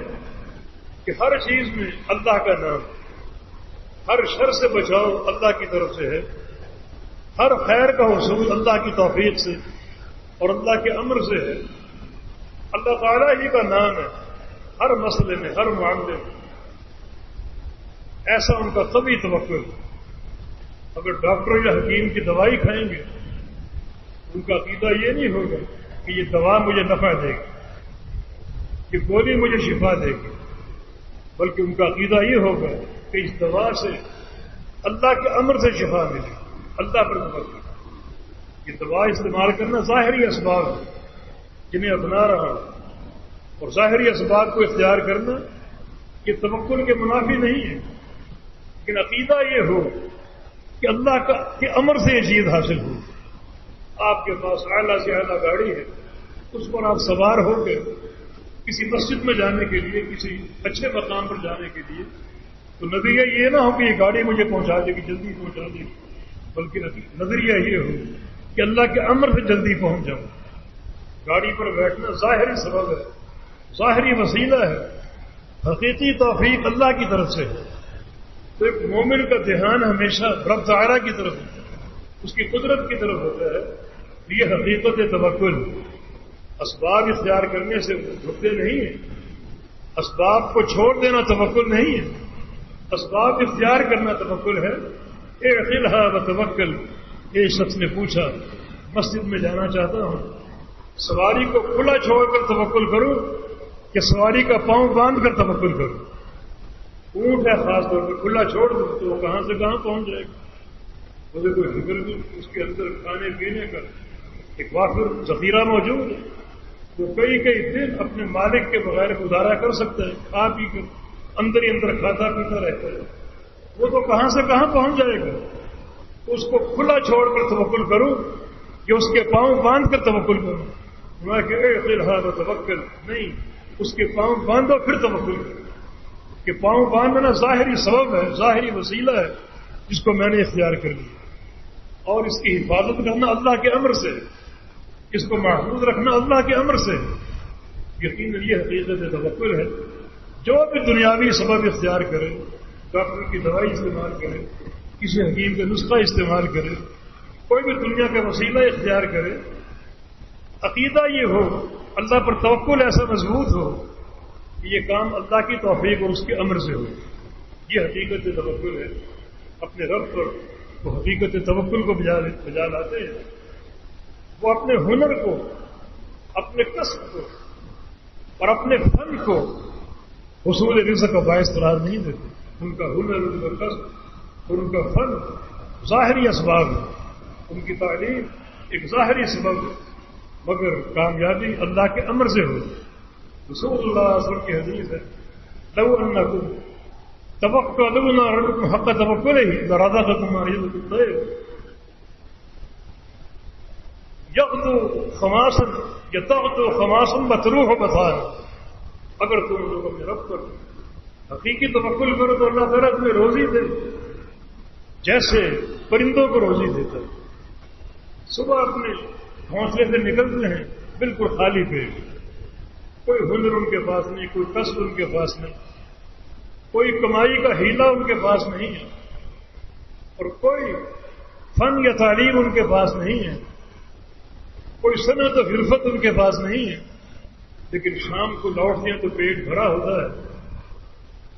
کہ ہر چیز میں اللہ کا نام، ہر شر سے بچاؤ اللہ کی طرف سے ہے، ہر خیر کا حصول اللہ کی توفیق سے اور اللہ کے امر سے ہے۔ اللہ تعالیٰ ہی کا نام ہے ہر مسئلے میں، ہر معاملے میں۔ ایسا ان کا طبعی توکل ہے۔ اگر ڈاکٹر یا حکیم کی دوائی کھائیں گے ان کا عقیدہ یہ نہیں ہوگا کہ یہ دوا مجھے نفع دے گی، کہ گولی مجھے شفا دے گی، بلکہ ان کا عقیدہ یہ ہوگا کہ اس دوا سے اللہ کے امر سے شفا ملے، اللہ پر توکل۔ یہ دوا استعمال کرنا ظاہری اسباب ہے جنہیں اپنا رہا ہوں، اور ظاہری اسباب کو اختیار کرنا یہ توکل کے منافی نہیں ہے، لیکن عقیدہ یہ ہو کہ اللہ کے امر سے یہ چیز حاصل ہو۔ آپ کے پاس اعلیٰ سے اعلیٰ گاڑی ہے، اس پر آپ سوار ہو کے کسی مسجد میں جانے کے لیے، کسی اچھے مقام پر جانے کے لیے، تو نظریہ یہ نہ ہو کہ یہ گاڑی مجھے پہنچا دے گی، جلدی پہنچا دے گی، بلکہ نظریہ یہ ہو کہ اللہ کے امر سے جلدی پہنچ جاؤں۔ گاڑی پر بیٹھنا ظاہری سبب ہے، ظاہری وسیلہ ہے، حقیقی توفیق اللہ کی طرف سے ہے۔ تو ایک مومن کا دھیان ہمیشہ رب تعالیٰ کی طرف ہوتا ہے، اس کی قدرت کی طرف ہوتا ہے۔ یہ حقیقت توکل۔ اسباب اختیار کرنے سے رکتے نہیں ہیں، اسباب کو چھوڑ دینا توکل نہیں ہے، اسباب اختیار کرنا توکل ہے۔ اعقلھا وتوکل۔ ایک شخص نے پوچھا مسجد میں جانا چاہتا ہوں، سواری کو کھلا چھوڑ کر توکل کروں کہ سواری کا پاؤں باندھ کر توکل کروں؟ اونٹ ہے خاص طور پر، کھلا چھوڑ دوں تو وہ کہاں سے کہاں پہنچ جائے گا، مجھے کوئی فکر نہیں، اس کے اندر کھانے پینے کا ایک وافر ذخیرہ موجود ہے، وہ کئی دن اپنے مالک کے بغیر گزارا کر سکتا ہے، کھا پی کر اندر ہی اندر کھاتا پیتا رہتا ہے، وہ تو کہاں سے کہاں پہنچ جائے گا۔ اس کو کھلا چھوڑ کر توکل کروں کہ اس کے پاؤں باندھ کر توکل کروں؟ میں کہ اعقلھا وتوکل، نہیں، اس کے پاؤں باندھو پھر توکل کرو۔ کہ پاؤں باندھنا ظاہری سبب ہے، ظاہری وسیلہ ہے جس کو میں نے اختیار کر لیا، اور اس کی حفاظت کرنا اللہ کے امر سے، اس کو محفوظ رکھنا اللہ کے امر سے۔ یقیناً یہ حقیقت توکل ہے۔ جو بھی دنیاوی سبب اختیار کرے، ڈاکٹر کی دوائی استعمال کرے، کسی حکیم کا نسخہ استعمال کرے، کوئی بھی دنیا کا وسیلہ اختیار کرے، عقیدہ یہ ہو، اللہ پر توکل ایسا مضبوط ہو کہ یہ کام اللہ کی توفیق اور اس کے امر سے ہو۔ یہ حقیقت توکل ہے۔ اپنے رب پر وہ حقیقت توکل کو بجا لاتے ہیں، وہ اپنے ہنر کو، اپنے کسب کو اور اپنے فن کو حصول رزق کا باعث قرار نہیں دیتے۔ ان کا ہنر، ان کا کسب اور ان کا فن ظاہری اسباب ہے، ان کی تعلیم ایک ظاہری سبب ہے، مگر کامیابی اللہ کے امر سے ہو۔ رسول اللہ صلی اللہ علیہ وسلم کی حدیث ہے، لو انکم توکلون ربکم حق توکلہ لرزقکم ما یرزق الطیر یغدو خماسا یا تغدو خماسا وتروح بطانا۔ اگر تم لوگ اپنے رب پر حقیقی توکل کرو تو اللہ تعالیٰ تمہیں روزی دے جیسے پرندوں کو روزی دیتا ہے۔ صبح اپنے گھونسلے سے نکلتے ہیں بالکل خالی پیٹ، کوئی ہنر ان کے پاس نہیں، کوئی کسب ان کے پاس نہیں، کوئی کمائی کا ہیلا ان کے پاس نہیں ہے، اور کوئی فن یا تعلیم ان کے پاس نہیں ہے، کوئی صنعت و حرفت ان کے پاس نہیں ہے، لیکن شام کو لوٹتے ہیں تو پیٹ بھرا ہوتا ہے۔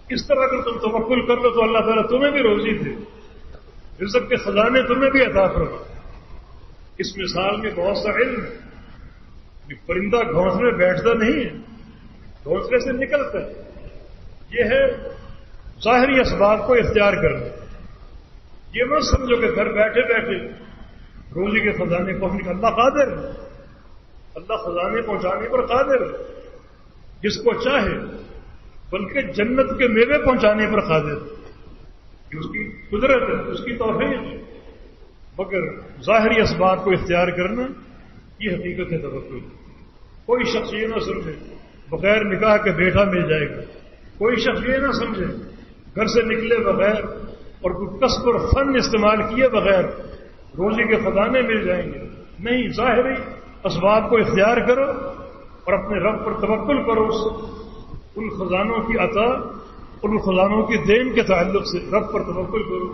اس طرح اگر تم توکل کر لو تو اللہ تعالیٰ تمہیں بھی روزی دے، رزق کے خزانے تمہیں بھی عطا فرمائے۔ اس مثال میں بہت سا علم ہے۔ پرندہ گھونسلے میں بیٹھتا نہیں ہے، گھونسلے سے نکلتا ہے۔ یہ ہے ظاہری اسباب کو اختیار کرنا۔ یہ مت سمجھو کہ گھر بیٹھے بیٹھے روزی کے خزانے پہنچنے کا اللہ قادر ہے، اللہ خزانے پہنچانے پر قادر ہے، جس کو چاہے، بلکہ جنت کے میوے پہنچانے پر قادر ہے، اس کی قدرت ہے، اس کی توفیق ہے، مگر ظاہری اسباب کو اختیار کرنا یہ حقیقت ہے توکل۔ کوئی شخص یہ نہ سمجھے بغیر نکاح کے بیٹا مل جائے گا، کوئی شخص یہ نہ سمجھے گھر سے نکلے بغیر اور کوئی کسب اور فن استعمال کیے بغیر روزی کے خزانے مل جائیں گے۔ نہیں، ظاہری اسباب کو اختیار کرو اور اپنے رب پر توکل کرو، ان خزانوں کی عطا اور ان خزانوں کی دین کے تعلق سے رب پر توکل کرو۔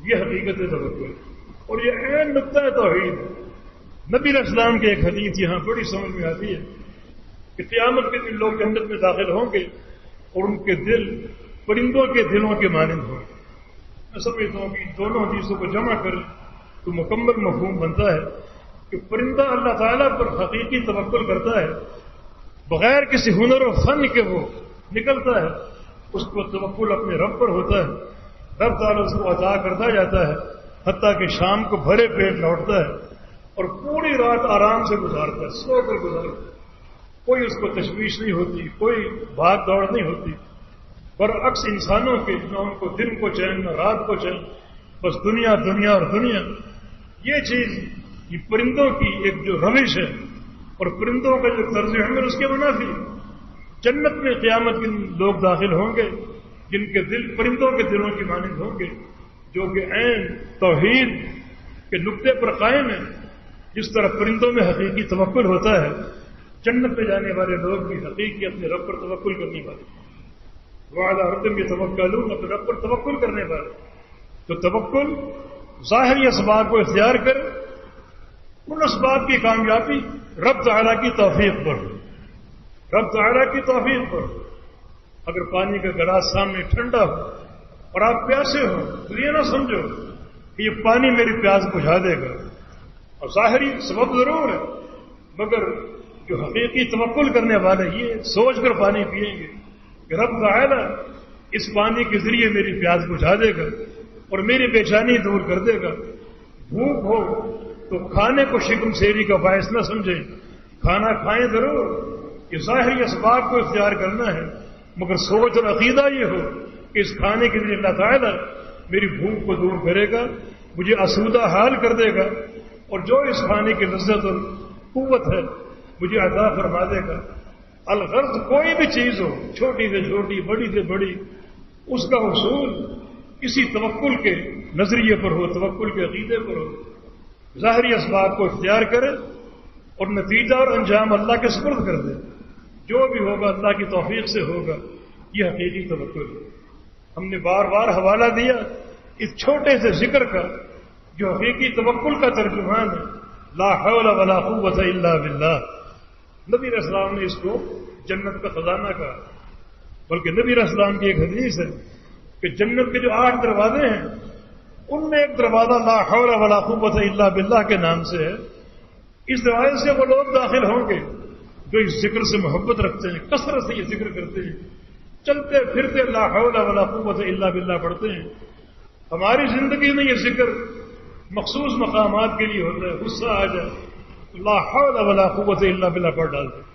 یہ حقیقت ہے توکل، اور یہ عین نقطہ توحید ہے۔ نبی علیہ السلام کی ایک حدیث یہاں بڑی سمجھ میں آتی ہے کہ قیامت کے دن لوگ جنت میں داخل ہوں گے اور ان کے دل پرندوں کے دلوں کے مانند ہوں گے۔ میں سمجھتا ہوں کہ دونوں حدیثوں کو جمع کر تو مکمل مفہوم بنتا ہے کہ پرندہ اللہ تعالیٰ پر حقیقی توکل کرتا ہے بغیر کسی ہنر و فن کے وہ نکلتا ہے، اس کو توکل اپنے رب پر ہوتا ہے، رب تعالیٰ اس کو عطا کرتا جاتا ہے، حتیٰ کہ شام کو بھرے پیٹ لوٹتا ہے اور پوری رات آرام سے گزارتا ہے، سو کر گزارتا ہے، کوئی اس کو تشویش نہیں ہوتی، کوئی بھاگ دوڑ نہیں ہوتی۔ برعکس انسانوں کے، نہ ان کو دن کو چین نہ رات کو چین، بس دنیا دنیا اور دنیا۔ یہ چیز یہ پرندوں کی ایک جو روش ہے اور پرندوں کا جو طرز عمل اس کے منافی۔ جنت میں قیامت کے لوگ داخل ہوں گے جن کے دل پرندوں کے دلوں کی مانند ہوں گے، جو کہ عین توحید کے نقطے پر قائم ہیں۔ جس طرح پرندوں میں حقیقی توکل ہوتا ہے، جنت میں جانے والے لوگ بھی حقیقی اپنے رب پر توکل کرنے والے، وعلی ربہم یتوکلون، اپنے رب پر توکل کرنے والے۔ تو توکل ظاہری اسباب کو اختیار کر ان اسباب کی کامیابی رب تعالیٰ کی توفیق پر، رب تعالیٰ کی توفیق پر۔ اگر پانی کا گلاس سامنے ٹھنڈا ہو اور آپ پیاسے ہو تو یہ نہ سمجھو کہ یہ پانی میری پیاس بجھا دے گا، اور ظاہری سبب ضرور ہے، مگر جو حقیقی توکل کرنے والے یہ سوچ کر پانی پیئیں گے کہ رب تعالیٰ اس پانی کے ذریعے میری پیاس بجھا دے گا اور میری بےچینی دور کر دے گا۔ بھوک ہو تو کھانے کو شکم سیری کا باعث نہ سمجھیں، کھانا کھائیں ضرور، یہ ظاہری اسباب کو اختیار کرنا ہے، مگر سوچ اور عقیدہ یہ ہو کہ اس کھانے کے ذریعے اللہ تعالیٰ میری بھوک کو دور کرے گا، مجھے آسودہ حال کر دے گا، اور جو اس کھانے کی لذت اور قوت ہے مجھے عطا فرما دے گا۔ الغرض کوئی بھی چیز ہو، چھوٹی سے چھوٹی، بڑی سے بڑی، اس کا حصول کسی توکل کے نظریے پر ہو، توکل کے عقیدے پر ہو، ظاہری اسباب کو اختیار کرے اور نتیجہ اور انجام اللہ کے سپرد کر دے۔ جو بھی ہوگا اللہ کی توفیق سے ہوگا، یہ حقیقی توکل ہے۔ ہم نے بار بار حوالہ دیا اس چھوٹے سے ذکر کا جو حقیقی توکل کا ترجمان ہے، لا حول ولا قوت الا باللہ۔ نبی علیہ السلام نے اس کو جنت کا خزانہ کہا، بلکہ نبی علیہ السلام کی ایک حدیث ہے کہ جنت کے جو 8 دروازے ہیں ان میں ایک دروازہ لا حول ولا قوت الا باللہ کے نام سے ہے۔ اس دروازے سے وہ لوگ داخل ہوں گے جو اس ذکر سے محبت رکھتے ہیں، کثرت سے یہ ذکر کرتے ہیں، چلتے پھرتے لا حول ولا قوت الا باللہ پڑھتے ہیں۔ ہماری زندگی میں یہ ذکر مخصوص مقامات کے لیے ہوتا ہے، غصہ آ جائے لا حول ولا قوت الا باللہ پڑھ ڈالتے ہیں۔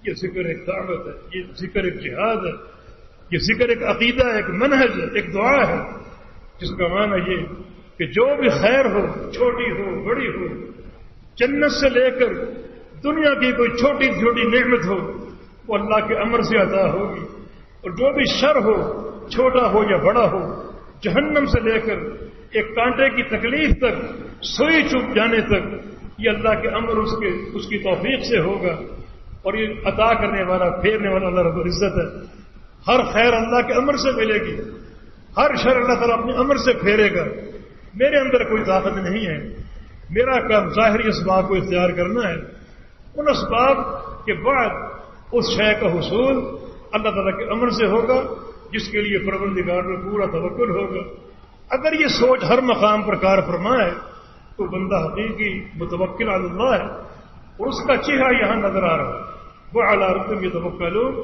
یہ ذکر ایک دعوت ہے، یہ ذکر ایک جہاد ہے، یہ ذکر ایک عقیدہ ہے، ایک منہج ہے، ایک دعا ہے، جس کا معنی یہ کہ جو بھی خیر ہو، چھوٹی ہو بڑی ہو، جنت سے لے کر دنیا کی کوئی چھوٹی چھوٹی نعمت ہو وہ اللہ کے امر سے عطا ہوگی، اور جو بھی شر ہو چھوٹا ہو یا بڑا ہو، جہنم سے لے کر ایک کانٹے کی تکلیف تک، سوئی چپ جانے تک، یہ اللہ کے امر اس کی توفیق سے ہوگا، اور یہ عطا کرنے والا پھیرنے والا اللہ رب العزت ہے۔ ہر خیر اللہ کے امر سے ملے گی، ہر شر اللہ تعالیٰ اپنے امر سے پھیرے گا۔ میرے اندر کوئی طاقت نہیں ہے، میرا کام ظاہری اسباب کو اختیار کرنا ہے، ان اسباب کے بعد اس شے کا حصول اللہ تعالیٰ کے امر سے ہوگا جس کے لیے پروردگار میں پورا توکل ہوگا۔ اگر یہ سوچ ہر مقام پر کار فرما ہے تو بندہ حقیقی متوکل علی اللہ ہے، اور اس کا چہرہ یہاں نظر آ رہا ہے، وہ علی ربہم یتوکلون،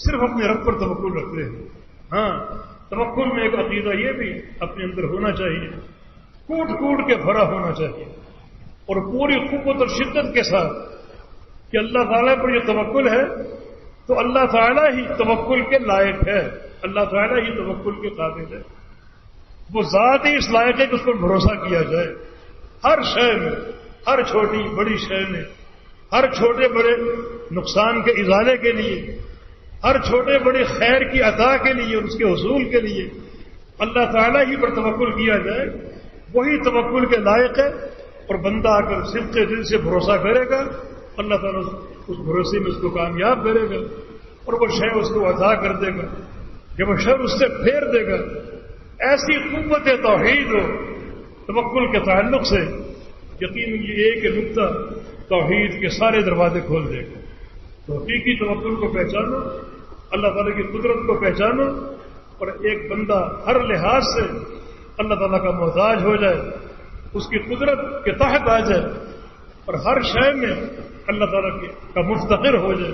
صرف اپنے رب پر توکل رکھتے ہیں۔ ہاں، توکل میں ایک عقیدہ یہ بھی اپنے اندر ہونا چاہیے، کوٹ کوٹ کے بھرا ہونا چاہیے، اور پوری قوت اور شدت کے ساتھ کہ اللہ تعالیٰ پر یہ توکل ہے تو اللہ تعالیٰ ہی توکل کے لائق ہے، اللہ تعالیٰ ہی توکل کے قابل ہے، وہ ذات ہی اس لائق ہے کہ اس پر بھروسہ کیا جائے۔ ہر شے میں، ہر چھوٹی بڑی شے میں، ہر چھوٹے بڑے نقصان کے ازالے کے لیے، ہر چھوٹے بڑے خیر کی عطا کے لیے اور اس کے حصول کے لیے اللہ تعالیٰ ہی پر توکل کیا جائے، وہی توکل کے لائق ہے، اور بندہ آ کر صدق دل سے بھروسہ کرے گا، اللہ تعالیٰ اس بھروسے میں اس کو کامیاب کرے گا اور وہ شے اس کو عطا کر دے گا، جب وہ شر اس سے پھیر دے گا۔ ایسی قوت توحید ہو توکل کے تعلق سے، یقیناً یہ ایک نقطہ توحید کے سارے دروازے کھول دے گا۔ تو حقیقی توکل کو پہچانو، اللہ تعالیٰ کی قدرت کو پہچانو، اور ایک بندہ ہر لحاظ سے اللہ تعالیٰ کا محتاج ہو جائے، اس کی قدرت کے تحت آ جائے، اور ہر شے میں اللہ تعالیٰ کا مفتقر ہو جائے،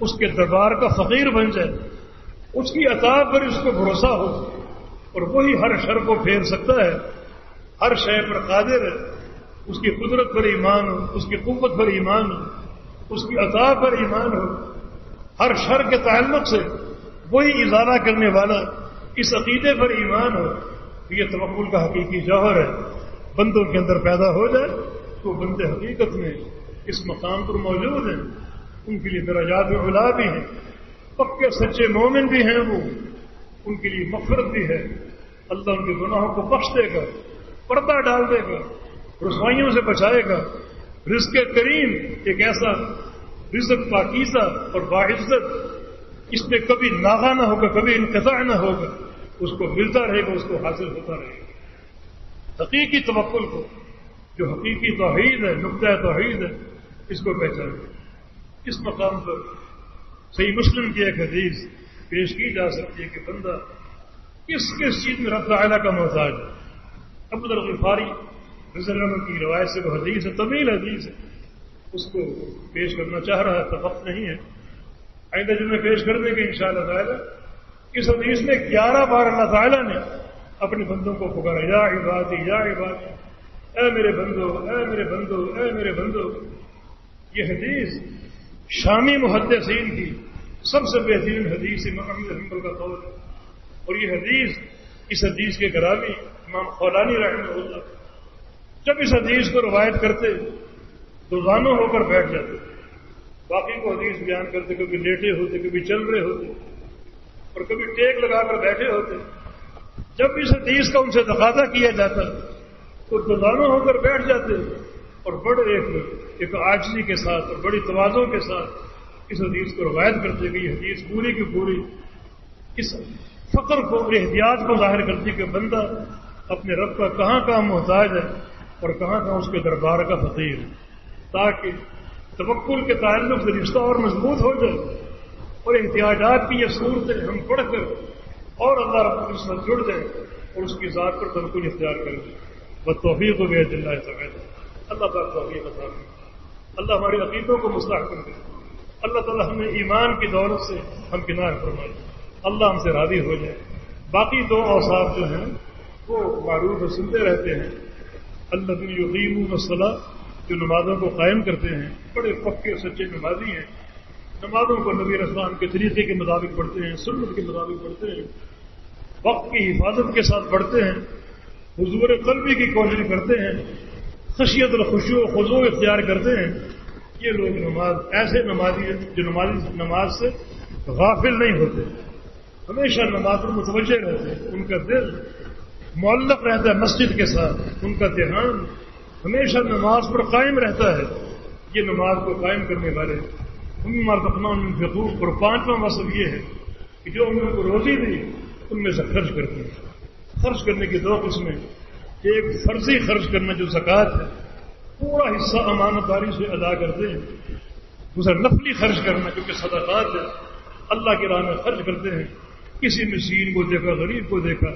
اس کے دربار کا فقیر بن جائے، اس کی عطا پر اس کو بھروسہ ہو، اور وہی ہر شر کو پھیر سکتا ہے، ہر شے پر قادر ہے، اس کی قدرت پر ایمان ہو، اس کی قوت پر ایمان ہو، اس کی عطا پر ایمان ہو، ہر شر کے تعلق سے وہی ازالہ کرنے والا، اس عقیدے پر ایمان ہو، یہ توکل کا حقیقی جوہر ہے، بندوں کے اندر پیدا ہو جائے تو بندے حقیقت میں اس مقام پر موجود ہیں، ان کے لیے درجات علا بھی ہیں، پکے سچے مومن بھی ہیں، وہ ان کے لیے مغفرت بھی ہے، اللہ ان کے گناہوں کو بخش دے گا، پردہ ڈال دے گا، رسوائیوں سے بچائے گا، رزق کریم ایک ایسا رزق پاکیزہ اور باعزت، اس میں کبھی ناغہ نہ ہوگا، کبھی انقطاع نہ ہوگا، اس کو ملتا رہے گا، اس کو حاصل ہوتا رہے گا۔ حقیقی توکل کو، جو حقیقی توحید ہے، نقطہ توحید ہے، اس کو پہچانے۔ اس مقام پر صحیح مسلم کی ایک حدیث پیش کی جا سکتی ہے کہ بندہ کس کس چیز میں رب تعالیٰ کا محتاج ہے۔ ابو ذر غفاری رضی اللہ عنہ کی روایت سے وہ حدیث ہے، طویل حدیث ہے، اس کو پیش کرنا چاہ رہا ہے تو وقت نہیں ہے، آئندہ جن میں پیش کر دیں گے انشاءاللہ تعالیٰ۔ اس حدیث میں 11 بار اللہ تعالیٰ نے اپنے بندوں کو پکارا، یا عبادی یا عبادی، اے میرے بندو، اے میرے بندو، اے میرے بندو۔ یہ حدیث شامی محدثین کی سب سے بہترین حدیث امام احمد رحمہ اللہ کا قول ہے، اور یہ حدیث، اس حدیث کے گرامی امام خولانی رحمہ اللہ جب اس حدیث کو روایت کرتے تو زانو ہو کر بیٹھ جاتے، باقی کو حدیث بیان کرتے، کبھی لیٹے ہوتے، کبھی چل رہے ہوتے، اور کبھی ٹیک لگا کر بیٹھے ہوتے۔ جب اس حدیث کا ان سے تقاضا کیا جاتا تو دوزانوں ہو کر بیٹھ جاتے، اور بڑے ایک عاجزی کے ساتھ اور بڑی تواضع کے ساتھ اس حدیث کو روایت کرتے کہ یہ حدیث پوری کی پوری اس فقر کو، احتیاط کو ظاہر کرتی کہ بندہ اپنے رب کا کہاں کہاں محتاج ہے اور کہاں کہاں اس کے دربار کا فقیر ہے، تاکہ توکل کے تعلق سے رشتہ اور مضبوط ہو جائے، اور احتیاجات کی یہ صورتیں ہم پڑھ کر اور اللہ رب العزت جڑ جائیں اور اس کی ذات پر توکل اختیار کریں۔ والتوفیق بید اللہ تعالی، اللہ تعالیٰ توفیق عطا کرے، اللہ ہمارے عقیدوں کو مستحکم کرے، اللہ تعالیٰ ہمیں ایمان کی دولت سے ہمکنار فرمائے، اللہ ہم سے راضی ہو جائے۔ باقی دو اوصاف جو ہیں وہ معروف و سنتے رہتے ہیں، الذین یقیمون الصلاۃ، جو نمازوں کو قائم کرتے ہیں، بڑے پکے سچے نمازی ہیں، نمازوں کو نبی اسلام کے طریقے کے مطابق پڑھتے ہیں، سنت کے مطابق پڑھتے ہیں، وقت کی حفاظت کے ساتھ پڑھتے ہیں، حضور قلبی کی کوشش کرتے ہیں، خشیت الخشوع و خضوع اختیار کرتے ہیں۔ یہ لوگ ایسے نمازی ہیں جو نماز سے غافل نہیں ہوتے، ہمیشہ نماز پر متوجہ رہتے ہیں، ان کا دل معلق رہتا ہے مسجد کے ساتھ، ان کا دھیان ہمیشہ نماز پر قائم رہتا ہے۔ یہ نماز کو قائم کرنے والے مما رزقناہم ينفقون، اور پانچواں وصف یہ ہے کہ جو ان کو روزی دی ان میں سے خرچ کرتے ہیں۔ خرچ کرنے کی دو قسمیں، ایک فرضی خرچ کرنا جو زکوٰۃ ہے، پورا حصہ امانت داری سے ادا کرتے ہیں، دوسرا نفلی خرچ کرنا کیونکہ صدقات ہے، اللہ کی راہ میں خرچ کرتے ہیں، کسی مسکین کو دیکھا، غریب کو دیکھا،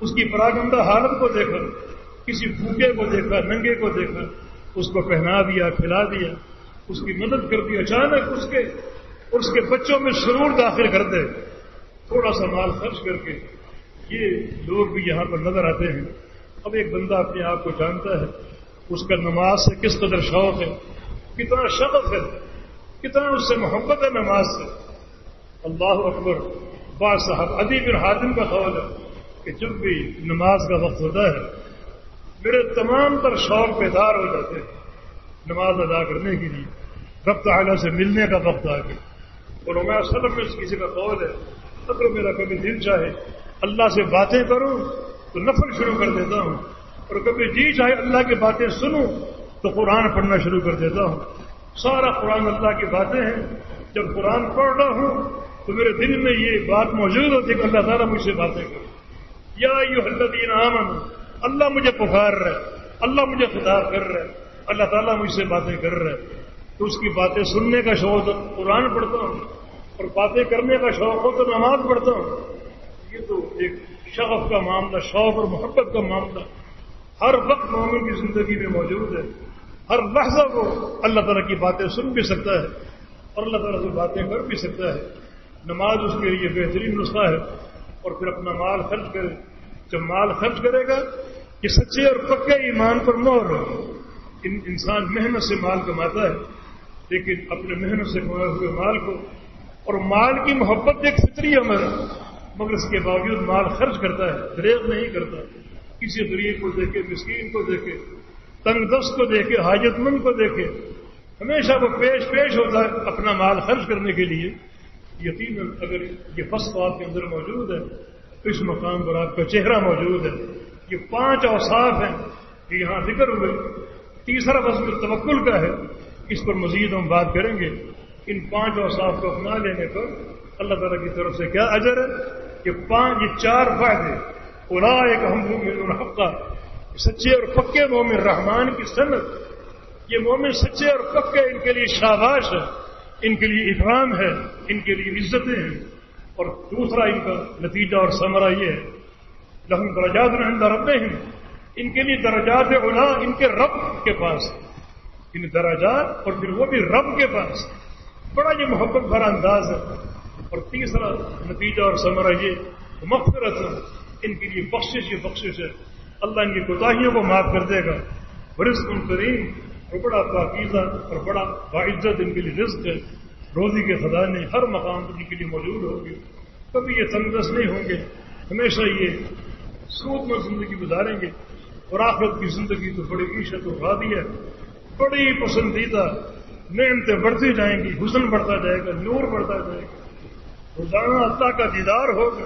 اس کی پراگندہ حالت کو دیکھا، کسی بھوکے کو دیکھا، ننگے کو دیکھا، اس کو پہنا دیا، کھلا دیا، اس کی مدد کر دی، اچانک اس کے بچوں میں سرور داخل کر دے، تھوڑا سا مال خرچ کر کے۔ یہ لوگ بھی یہاں پر نظر آتے ہیں۔ اب ایک بندہ اپنے آپ کو جانتا ہے، اس کا نماز سے کس قدر شوق ہے، کتنا شغف ہے، کتنا اس سے محبت ہے نماز سے۔ اللہ اکبر۔ بعض صاحب عدی بن حاتم کا قول ہے کہ جب بھی نماز کا وقت ہوتا ہے میرے تمام تر شوق بیدار ہو جاتے ہیں نماز ادا کرنے کے لیے، رب تعالیٰ سے ملنے کا وقت آ گیا۔ اور علماء سلف میں کسی کا قول ہے، اگر میرا کبھی دل چاہے اللہ سے باتیں کروں تو نفل شروع کر دیتا ہوں، اور کبھی جی چاہے اللہ کی باتیں سنوں تو قرآن پڑھنا شروع کر دیتا ہوں۔ سارا قرآن اللہ کی باتیں ہیں، جب قرآن پڑھ رہا ہوں تو میرے دل میں یہ بات موجود ہوتی ہے کہ اللہ تعالیٰ مجھ سے باتیں کرے، یا ایھا الذین آمنوا، اللہ مجھے پکار رہا ہے، اللہ مجھے خطاب کر رہا ہے، اللہ تعالیٰ مجھ سے باتیں کر رہا ہے، تو اس کی باتیں سننے کا شوق تو قرآن پڑھتا ہوں، اور باتیں کرنے کا شوق ہو تو نماز پڑھتا ہوں۔ یہ تو ایک شغف کا معاملہ، شوق اور محبت کا معاملہ ہر وقت مومن کی زندگی میں موجود ہے۔ ہر لحظہ وہ اللہ تعالیٰ کی باتیں سن بھی سکتا ہے اور اللہ تعالیٰ سے باتیں کر بھی سکتا ہے. نماز اس کے لیے بہترین نسخہ ہے. اور پھر اپنا مال خرچ کرے. جب مال خرچ کرے گا یہ سچے اور پکے ایمان پر مہر ہے. انسان محنت سے مال کماتا ہے لیکن اپنے محنت سے کمائے ہوئے مال کو اور مال کی محبت ایک فطری عمل ہے مگر اس کے باوجود مال خرچ کرتا ہے, دریغ نہیں کرتا. کسی غریب کو دیکھے, مسکین کو دیکھے, تنگ دست کو دیکھے, حاجت مند کو دیکھے, ہمیشہ وہ پیش ہوتا ہے اپنا مال خرچ کرنے کے لیے. یقیناً اگر یہ فصل آپ کے اندر موجود ہے تو اس مقام پر آپ کا چہرہ موجود ہے. یہ 5 اوصاف ہیں کہ یہاں ذکر ہوئے. تیسرا وصف توکل کا ہے, اس پر مزید ہم بات کریں گے. ان 5 اوصاف کو اپنا لینے پر اللہ تعالیٰ کی طرف سے کیا اجر ہے. یہ 4 فائدے. اولئک هم المؤمنون حقا, سچے اور پکے مومن رحمان کی سنت. یہ مومن سچے اور پکے, ان کے لیے شاباش ہے, ان کے لیے اکرام ہے, ان کے لیے عزتیں ہیں. اور دوسرا ان کا نتیجہ اور ثمرہ یہ ہے لہم درجات عند ربہم, ان کے لیے درجات علا ان کے رب کے پاس. ان درجات اور پھر وہ بھی رب کے پاس. بڑا یہ محبت بھرا انداز ہے. اور تیسرا نتیجہ اور ثمرہ یہ مغفرت, ان کے لیے بخشش ہے. اللہ ان کی کوتاہیوں کو معاف کر دے گا. رزق کریم, اور بڑا پاکیزہ اور بڑا باعزت ان کے لیے رزق ہے. روزی کے خزانے ہر مقام پر ان کے لیے موجود ہوں گے. کبھی یہ تنگدست نہیں ہوں گے, ہمیشہ یہ سود میں زندگی گزاریں گے. اور آخرت کی زندگی تو بڑی عیشت و غادی ہے, بڑی پسندیدہ. نعمتیں بڑھتی جائیں گی, حسن بڑھتا جائے گا, نور بڑھتا جائے گا. روزانہ اللہ کا دیدار ہوگا.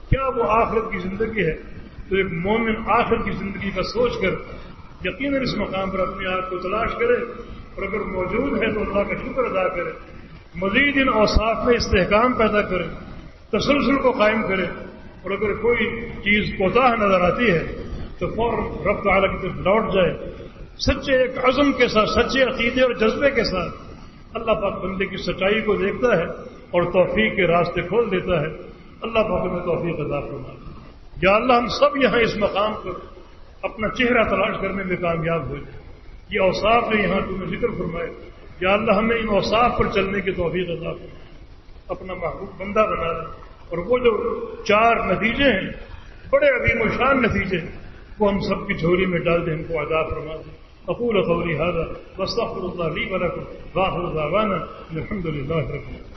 کیا وہ آخرت کی زندگی ہے؟ تو ایک مومن آخرت کی زندگی کا سوچ کر یقیناً اس مقام پر اپنے آپ کو تلاش کرے, اور اگر موجود ہے تو اللہ کا شکر ادا کرے. مزید ان اوصاف میں استحکام پیدا کرے, تسلسل کو قائم کرے. اور اگر کوئی چیز کوتاہ نظر آتی ہے تو فوراً رب تعالیٰ کی طرف لوٹ جائے, سچے ایک عزم کے ساتھ, سچے عقیدے اور جذبے کے ساتھ. اللہ پاک بندے کی سچائی کو دیکھتا ہے اور توفیق کے راستے کھول دیتا ہے. اللہ پاک میں توفیق عطا فرمائے. یا اللہ ہم سب یہاں اس مقام پر اپنا چہرہ تلاش کرنے میں کامیاب ہو جائے. یہ اوصاف نے یہاں تمہیں ذکر فرمائے. یا اللہ ہمیں ان اوصاف پر چلنے کی توفیق عطا فرمائے, اپنا محبوب بندہ بنا دے. اور وہ جو 4 نتیجے ہیں, بڑے عظیم و شان نتیجے, وہ ہم سب کی جھولی میں ڈال دیں, ہم کو عطا فرما دیں. اقول قولی هذا واستغفر الله لي ولكم واخر دعوانا الحمد لله رب العالمين.